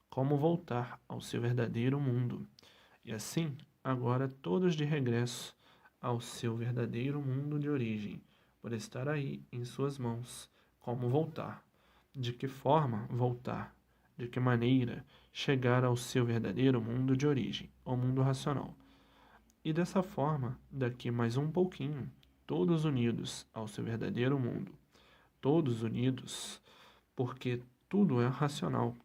Speaker 1: como voltar ao seu verdadeiro mundo. E assim, agora todos de regresso ao seu verdadeiro mundo de origem, por estar aí em suas mãos, como voltar. De que forma voltar? De que maneira chegar ao seu verdadeiro mundo de origem, o mundo racional? E dessa forma, daqui mais um pouquinho, todos unidos ao seu verdadeiro mundo, todos unidos, porque tudo é racional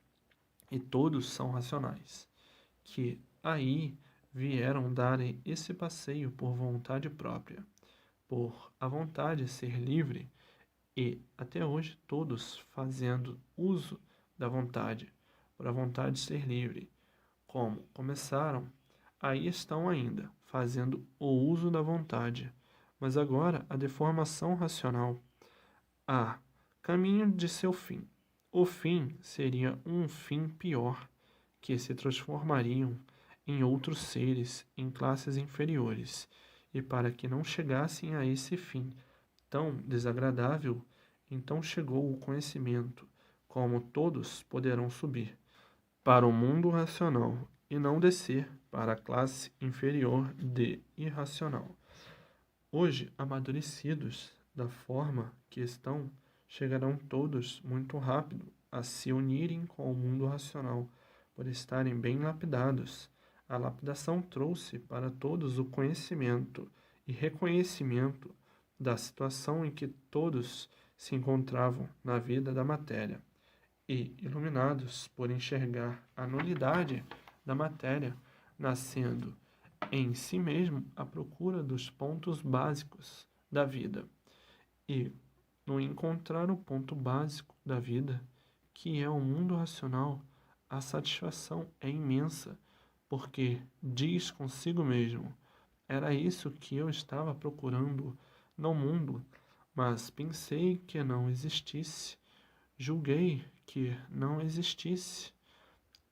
Speaker 1: e todos são racionais, que aí vieram darem esse passeio por vontade própria, por a vontade de ser livre, e até hoje todos fazendo uso da vontade, por a vontade de ser livre, como começaram, aí estão ainda, fazendo o uso da vontade, mas agora a deformação racional, a caminho de seu fim. O fim seria um fim pior, que se transformariam em outros seres, em classes inferiores, e para que não chegassem a esse fim tão desagradável, então chegou o conhecimento, como todos poderão subir para o mundo racional e não descer para a classe inferior de irracional. Hoje, amadurecidos da forma que estão, chegarão todos muito rápido a se unirem com o mundo racional, por estarem bem lapidados. A lapidação trouxe para todos o conhecimento e reconhecimento da situação em que todos se encontravam na vida da matéria, e iluminados por enxergar a nulidade da matéria, nascendo em si mesmo à procura dos pontos básicos da vida. E, no encontrar o ponto básico da vida, que é o mundo racional, a satisfação é imensa, porque diz consigo mesmo: era isso que eu estava procurando no mundo, mas pensei que não existisse, julguei que não existisse.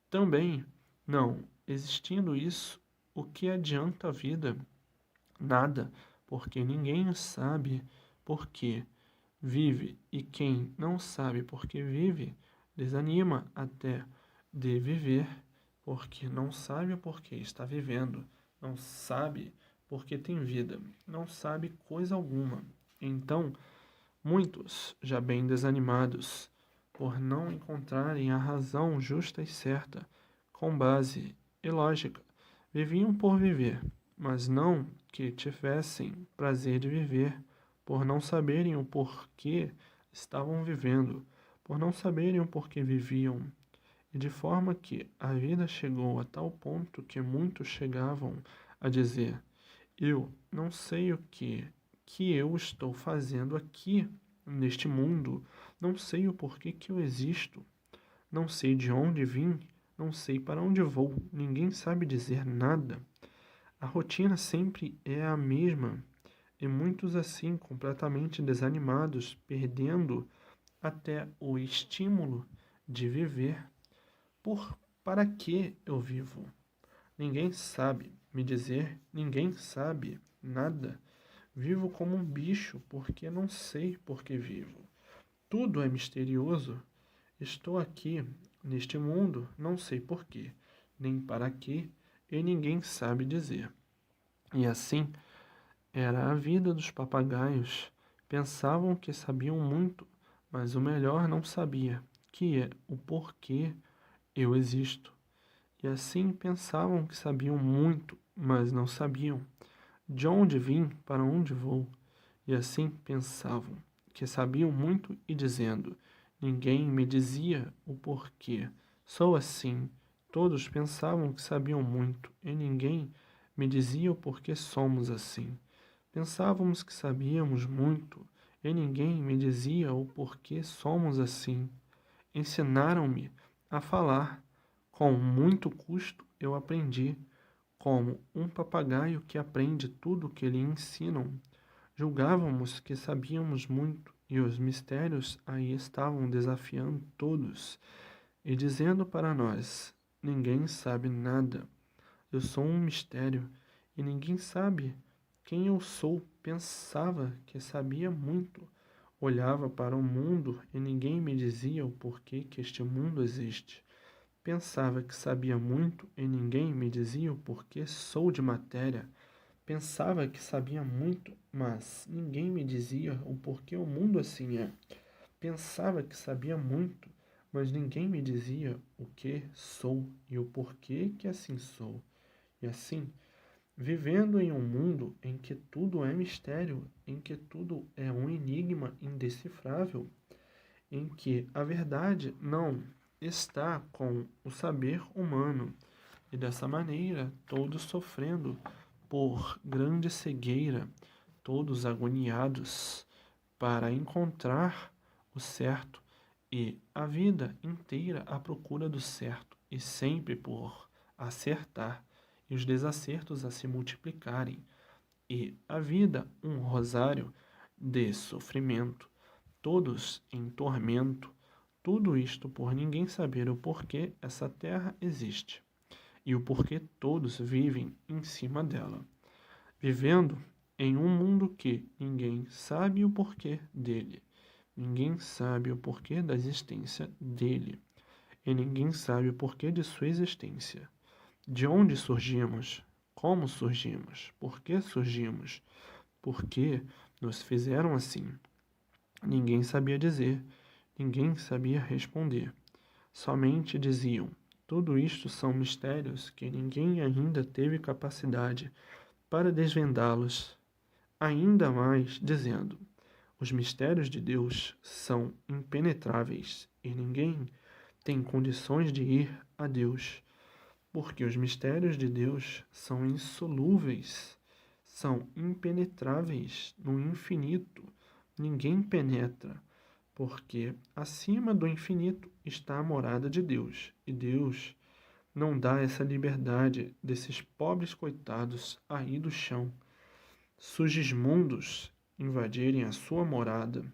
Speaker 1: Também, não existindo isso, o que adianta a vida? Nada, porque ninguém sabe por quê. vive, e quem não sabe por que vive, desanima até de viver, porque não sabe o porquê está vivendo, não sabe porque tem vida, não sabe coisa alguma. Então, muitos, já bem desanimados, por não encontrarem a razão justa e certa, com base e lógica, viviam por viver, mas não que tivessem prazer de viver, por não saberem o porquê estavam vivendo, por não saberem o porquê viviam, e de forma que a vida chegou a tal ponto que muitos chegavam a dizer: eu não sei o que eu estou fazendo aqui neste mundo, não sei o porquê que eu existo, não sei de onde vim, não sei para onde vou, ninguém sabe dizer nada. A rotina sempre é a mesma, e muitos assim, completamente desanimados, perdendo até o estímulo de viver. Para que eu vivo? Ninguém sabe me dizer, ninguém sabe nada. Vivo como um bicho porque não sei por que vivo. Tudo é misterioso. Estou aqui neste mundo, não sei por quê, nem para quê, e ninguém sabe dizer. E assim era a vida dos papagaios. Pensavam que sabiam muito, mas o melhor não sabia, que é o porquê eu existo. E assim pensavam que sabiam muito, mas não sabiam de onde vim, para onde vou. E assim pensavam que sabiam muito e dizendo: ninguém me dizia o porquê. Sou assim. Todos pensavam que sabiam muito e ninguém me dizia o porquê somos assim. Pensávamos que sabíamos muito e ninguém me dizia o porquê somos assim. Ensinaram-me a falar. Com muito custo eu aprendi, como um papagaio que aprende tudo o que lhe ensinam. Julgávamos que sabíamos muito e os mistérios aí estavam desafiando todos e dizendo para nós: ninguém sabe nada. Eu sou um mistério e ninguém sabe quem eu sou. Pensava que sabia muito. Olhava para o mundo e ninguém me dizia o porquê que este mundo existe. Pensava que sabia muito e ninguém me dizia o porquê sou de matéria. Pensava que sabia muito, mas ninguém me dizia o porquê o mundo assim é. Pensava que sabia muito, mas ninguém me dizia o que sou e o porquê que assim sou. E assim, vivendo em um mundo em que tudo é mistério, em que tudo é um enigma indecifrável, em que a verdade não está com o saber humano, e dessa maneira todos sofrendo por grande cegueira, todos agoniados para encontrar o certo e a vida inteira à procura do certo e sempre por acertar e os desacertos a se multiplicarem e a vida um rosário de sofrimento, todos em tormento, tudo isto por ninguém saber o porquê essa terra existe e o porquê todos vivem em cima dela, vivendo em um mundo que ninguém sabe o porquê dele, ninguém sabe o porquê da existência dele, e ninguém sabe o porquê de sua existência. De onde surgimos? Como surgimos? Por que surgimos? Por que nos fizeram assim? Ninguém sabia dizer, ninguém sabia responder. Somente diziam: tudo isto são mistérios que ninguém ainda teve capacidade para desvendá-los. Ainda mais dizendo: os mistérios de Deus são impenetráveis e ninguém tem condições de ir a Deus, porque os mistérios de Deus são insolúveis, são impenetráveis no infinito. Ninguém penetra, porque acima do infinito está a morada de Deus, e Deus não dá essa liberdade desses pobres coitados aí do chão, sujismundos, invadirem a sua morada.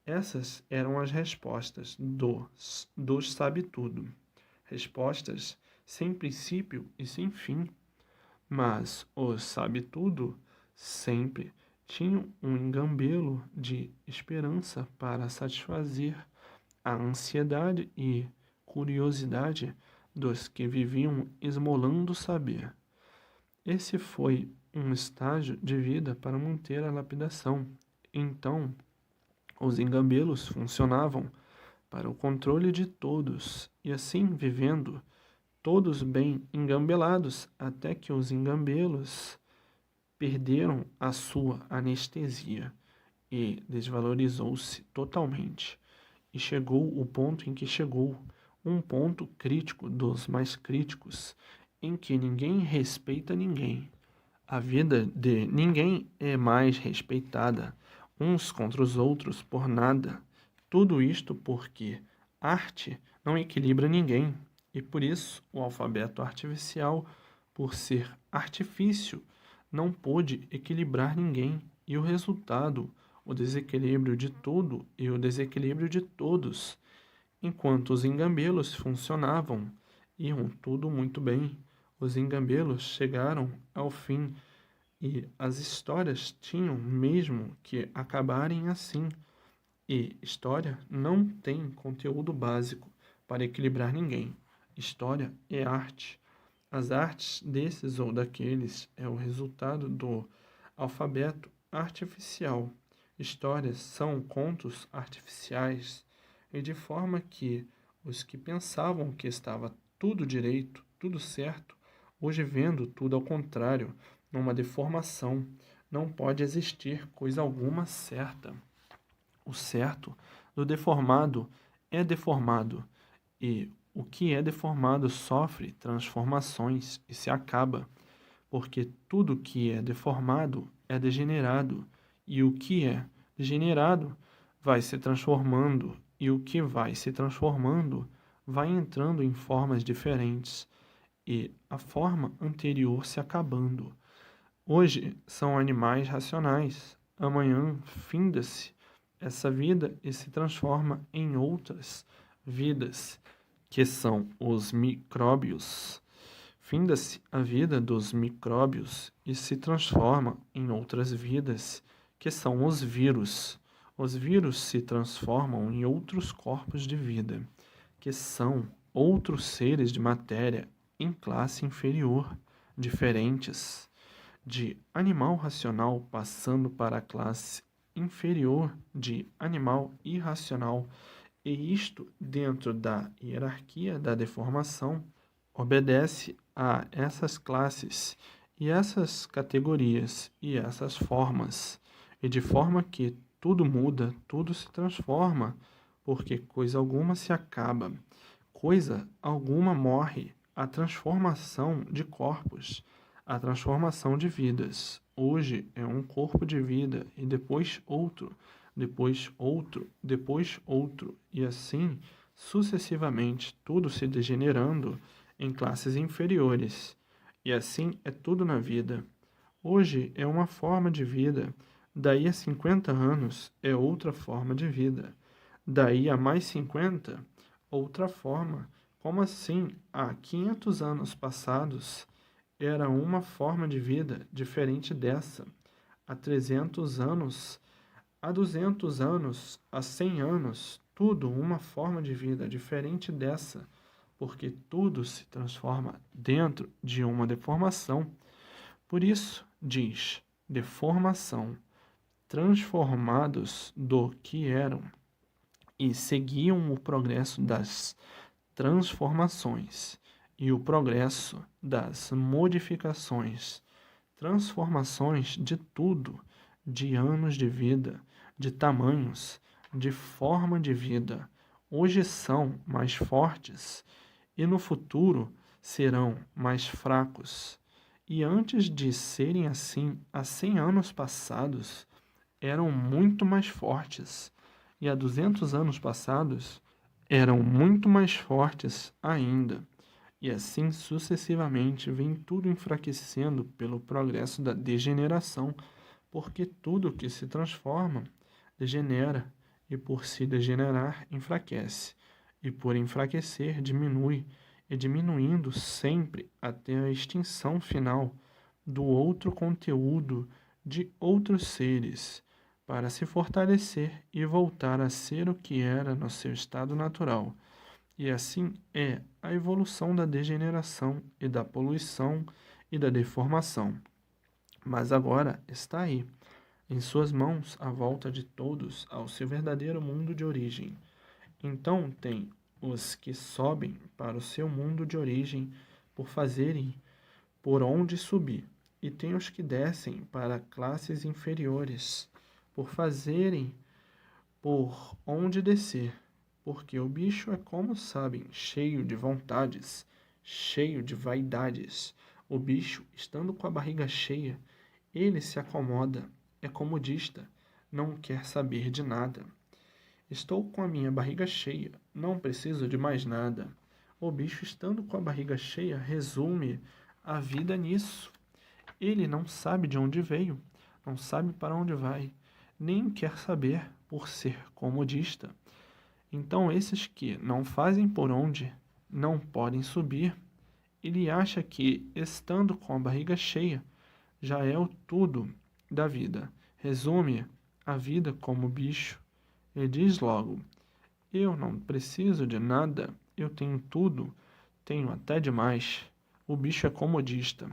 Speaker 1: Essas eram as respostas dos sabe-tudo, respostas sem princípio e sem fim, mas os sabe-tudo sempre tinham um engambelo de esperança para satisfazer a ansiedade e curiosidade dos que viviam esmolando saber. Esse foi um estágio de vida para manter a lapidação. Então, os engambelos funcionavam para o controle de todos, e assim vivendo, todos bem engambelados, até que os engambelos perderam a sua anestesia e desvalorizou-se totalmente. E chegou o ponto em que chegou, um ponto crítico dos mais críticos, em que ninguém respeita ninguém. A vida de ninguém é mais respeitada, uns contra os outros por nada. Tudo isto porque arte não equilibra ninguém, e por isso o alfabeto artificial, por ser artifício, não pôde equilibrar ninguém, e o resultado, o desequilíbrio de tudo e o desequilíbrio de todos. Enquanto os engambelos funcionavam, iam tudo muito bem. Os engambelos chegaram ao fim e as histórias tinham mesmo que acabarem assim. E história não tem conteúdo básico para equilibrar ninguém. História é arte. As artes desses ou daqueles é o resultado do alfabeto artificial. Histórias são contos artificiais, e de forma que os que pensavam que estava tudo direito, tudo certo, hoje vendo tudo ao contrário, numa deformação, não pode existir coisa alguma certa. O certo do deformado é deformado, e o que é deformado sofre transformações e se acaba, porque tudo que é deformado é degenerado, e o que é degenerado vai se transformando, e o que vai se transformando vai entrando em formas diferentes, e a forma anterior se acabando. Hoje são animais racionais, amanhã finda-se essa vida e se transforma em outras vidas, que são os micróbios. Finda-se a vida dos micróbios e se transforma em outras vidas, que são os vírus. Os vírus se transformam em outros corpos de vida, que são outros seres de matéria em classe inferior, diferentes, de animal racional passando para a classe inferior de animal irracional, e isto dentro da hierarquia da deformação obedece a essas classes e essas categorias e essas formas, e de forma que tudo muda, tudo se transforma, porque coisa alguma se acaba, coisa alguma morre. A transformação de corpos, a transformação de vidas. Hoje é um corpo de vida e depois outro, depois outro, depois outro, e assim sucessivamente, tudo se degenerando em classes inferiores. E assim é tudo na vida. Hoje é uma forma de vida, daí a 50 anos é outra forma de vida, daí a mais 50, outra forma. Como assim? Há 500 anos passados era uma forma de vida diferente dessa. Há 300 anos, há 200 anos, há 100 anos, tudo uma forma de vida diferente dessa, porque tudo se transforma dentro de uma deformação. Por isso, diz, deformação, transformados do que eram, e seguiam o progresso das transformações e o progresso das modificações, transformações de tudo, de anos de vida, de tamanhos, de forma de vida. Hoje são mais fortes e no futuro serão mais fracos. E antes de serem assim, há 100 anos passados, eram muito mais fortes. E há 200 anos passados, eram muito mais fortes ainda. E assim sucessivamente vem tudo enfraquecendo pelo progresso da degeneração, porque tudo que se transforma degenera, e por se degenerar enfraquece, e por enfraquecer diminui, e diminuindo sempre até a extinção final do outro conteúdo de outros seres para se fortalecer e voltar a ser o que era no seu estado natural. E assim é a evolução da degeneração e da poluição e da deformação. Mas agora está aí, em suas mãos, a volta de todos ao seu verdadeiro mundo de origem. Então tem os que sobem para o seu mundo de origem por fazerem por onde subir, e tem os que descem para classes inferiores por fazerem por onde descer, porque o bicho é, como sabem, cheio de vontades, cheio de vaidades. O bicho, estando com a barriga cheia, ele se acomoda, é comodista, não quer saber de nada. Estou com a minha barriga cheia, não preciso de mais nada. O bicho, estando com a barriga cheia, resume a vida nisso. Ele não sabe de onde veio, não sabe para onde vai, nem quer saber por ser comodista. Então, esses que não fazem por onde, não podem subir. Ele acha que, estando com a barriga cheia, já é o tudo da vida. Resume a vida como bicho e diz logo: eu não preciso de nada, eu tenho tudo, tenho até demais. O bicho é comodista,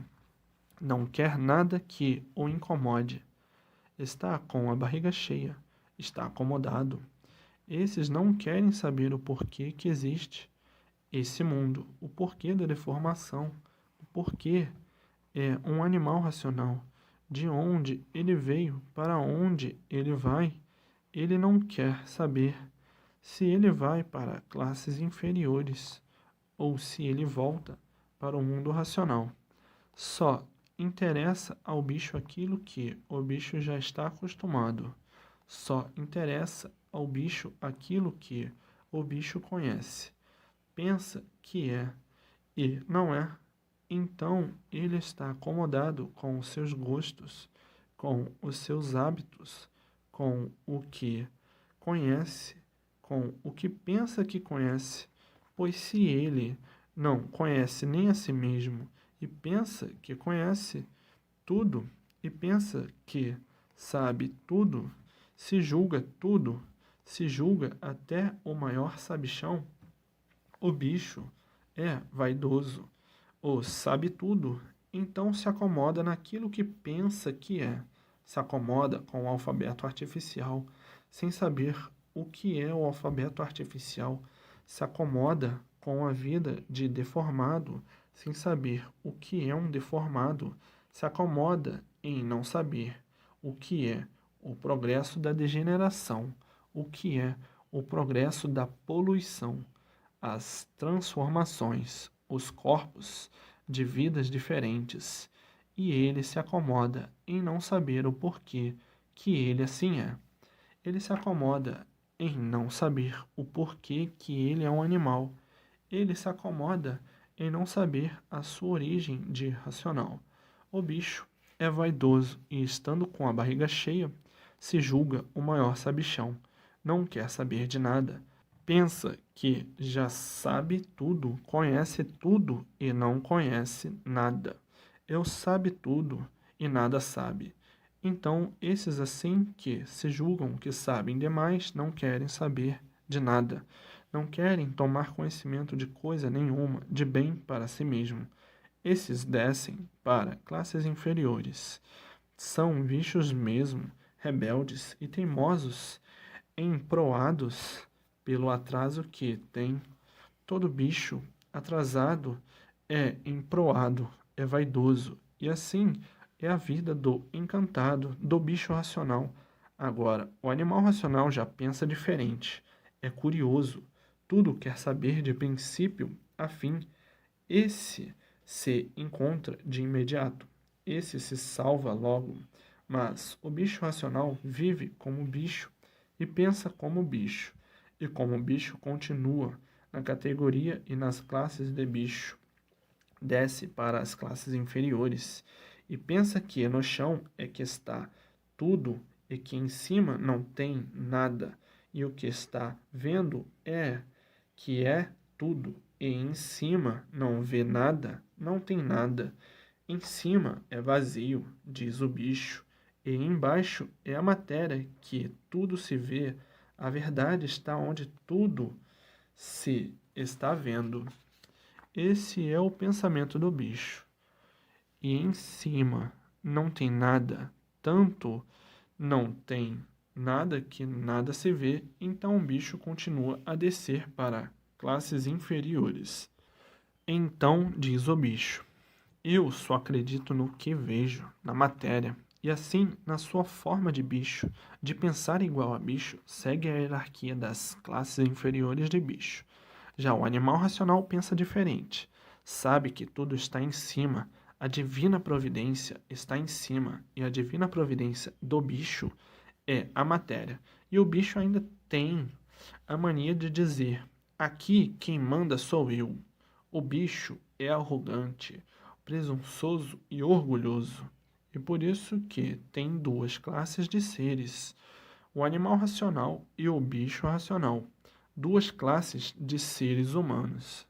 Speaker 1: não quer nada que o incomode. Está com a barriga cheia, está acomodado. Esses não querem saber o porquê que existe esse mundo, o porquê da deformação, o porquê é um animal racional, de onde ele veio, para onde ele vai. Ele não quer saber se ele vai para classes inferiores ou se ele volta para o mundo racional. Só interessa ao bicho aquilo que o bicho já está acostumado. Só interessa ao bicho aquilo que o bicho conhece, pensa que é e não é. Então ele está acomodado com os seus gostos, com os seus hábitos, com o que conhece, com o que pensa que conhece, pois se ele não conhece nem a si mesmo e pensa que conhece tudo e pensa que sabe tudo, se julga até o maior sabichão, o bicho é vaidoso, o sabe tudo, então se acomoda naquilo que pensa que é, se acomoda com o alfabeto artificial, sem saber o que é o alfabeto artificial, se acomoda com a vida de deformado, sem saber o que é um deformado, se acomoda em não saber o que é o progresso da degeneração, o que é o progresso da poluição, as transformações, os corpos de vidas diferentes, e ele se acomoda em não saber o porquê que ele assim é. Ele se acomoda em não saber o porquê que ele é um animal. Ele se acomoda em não saber a sua origem de racional. O bicho é vaidoso e, estando com a barriga cheia, se julga o maior sabichão. Não quer saber de nada. Pensa que já sabe tudo, conhece tudo e não conhece nada. Eu sabe tudo e nada sabe. Então, esses assim que se julgam que sabem demais não querem saber de nada. Não querem tomar conhecimento de coisa nenhuma, de bem para si mesmo. Esses descem para classes inferiores. São bichos mesmo, rebeldes e teimosos, emproados pelo atraso que tem. Todo bicho atrasado é emproado, é vaidoso, e assim é a vida do encantado, do bicho racional. Agora, o animal racional já pensa diferente, é curioso, tudo quer saber de princípio a fim. Esse se encontra de imediato, esse se salva logo. Mas o bicho racional vive como bicho e pensa como bicho, e como bicho continua na categoria e nas classes de bicho. Desce para as classes inferiores e pensa que no chão é que está tudo e que em cima não tem nada, e o que está vendo é que é tudo, e em cima não vê nada, não tem nada. Em cima é vazio, diz o bicho, E embaixo é a matéria, que tudo se vê, a verdade está onde tudo se está vendo. Esse é o pensamento do bicho. E em cima não tem nada, tanto não tem nada que nada se vê, então o bicho continua a descer para classes inferiores. Então diz o bicho: eu só acredito no que vejo, na matéria. E assim, na sua forma de bicho, de pensar igual a bicho, segue a hierarquia das classes inferiores de bicho. Já o animal racional pensa diferente. Sabe que tudo está em cima, a divina providência está em cima, e a divina providência do bicho é a matéria. E o bicho ainda tem a mania de dizer: aqui quem manda sou eu. O bicho é arrogante, presunçoso e orgulhoso. E por isso que tem duas classes de seres: o animal racional e o bicho racional, duas classes de seres humanos.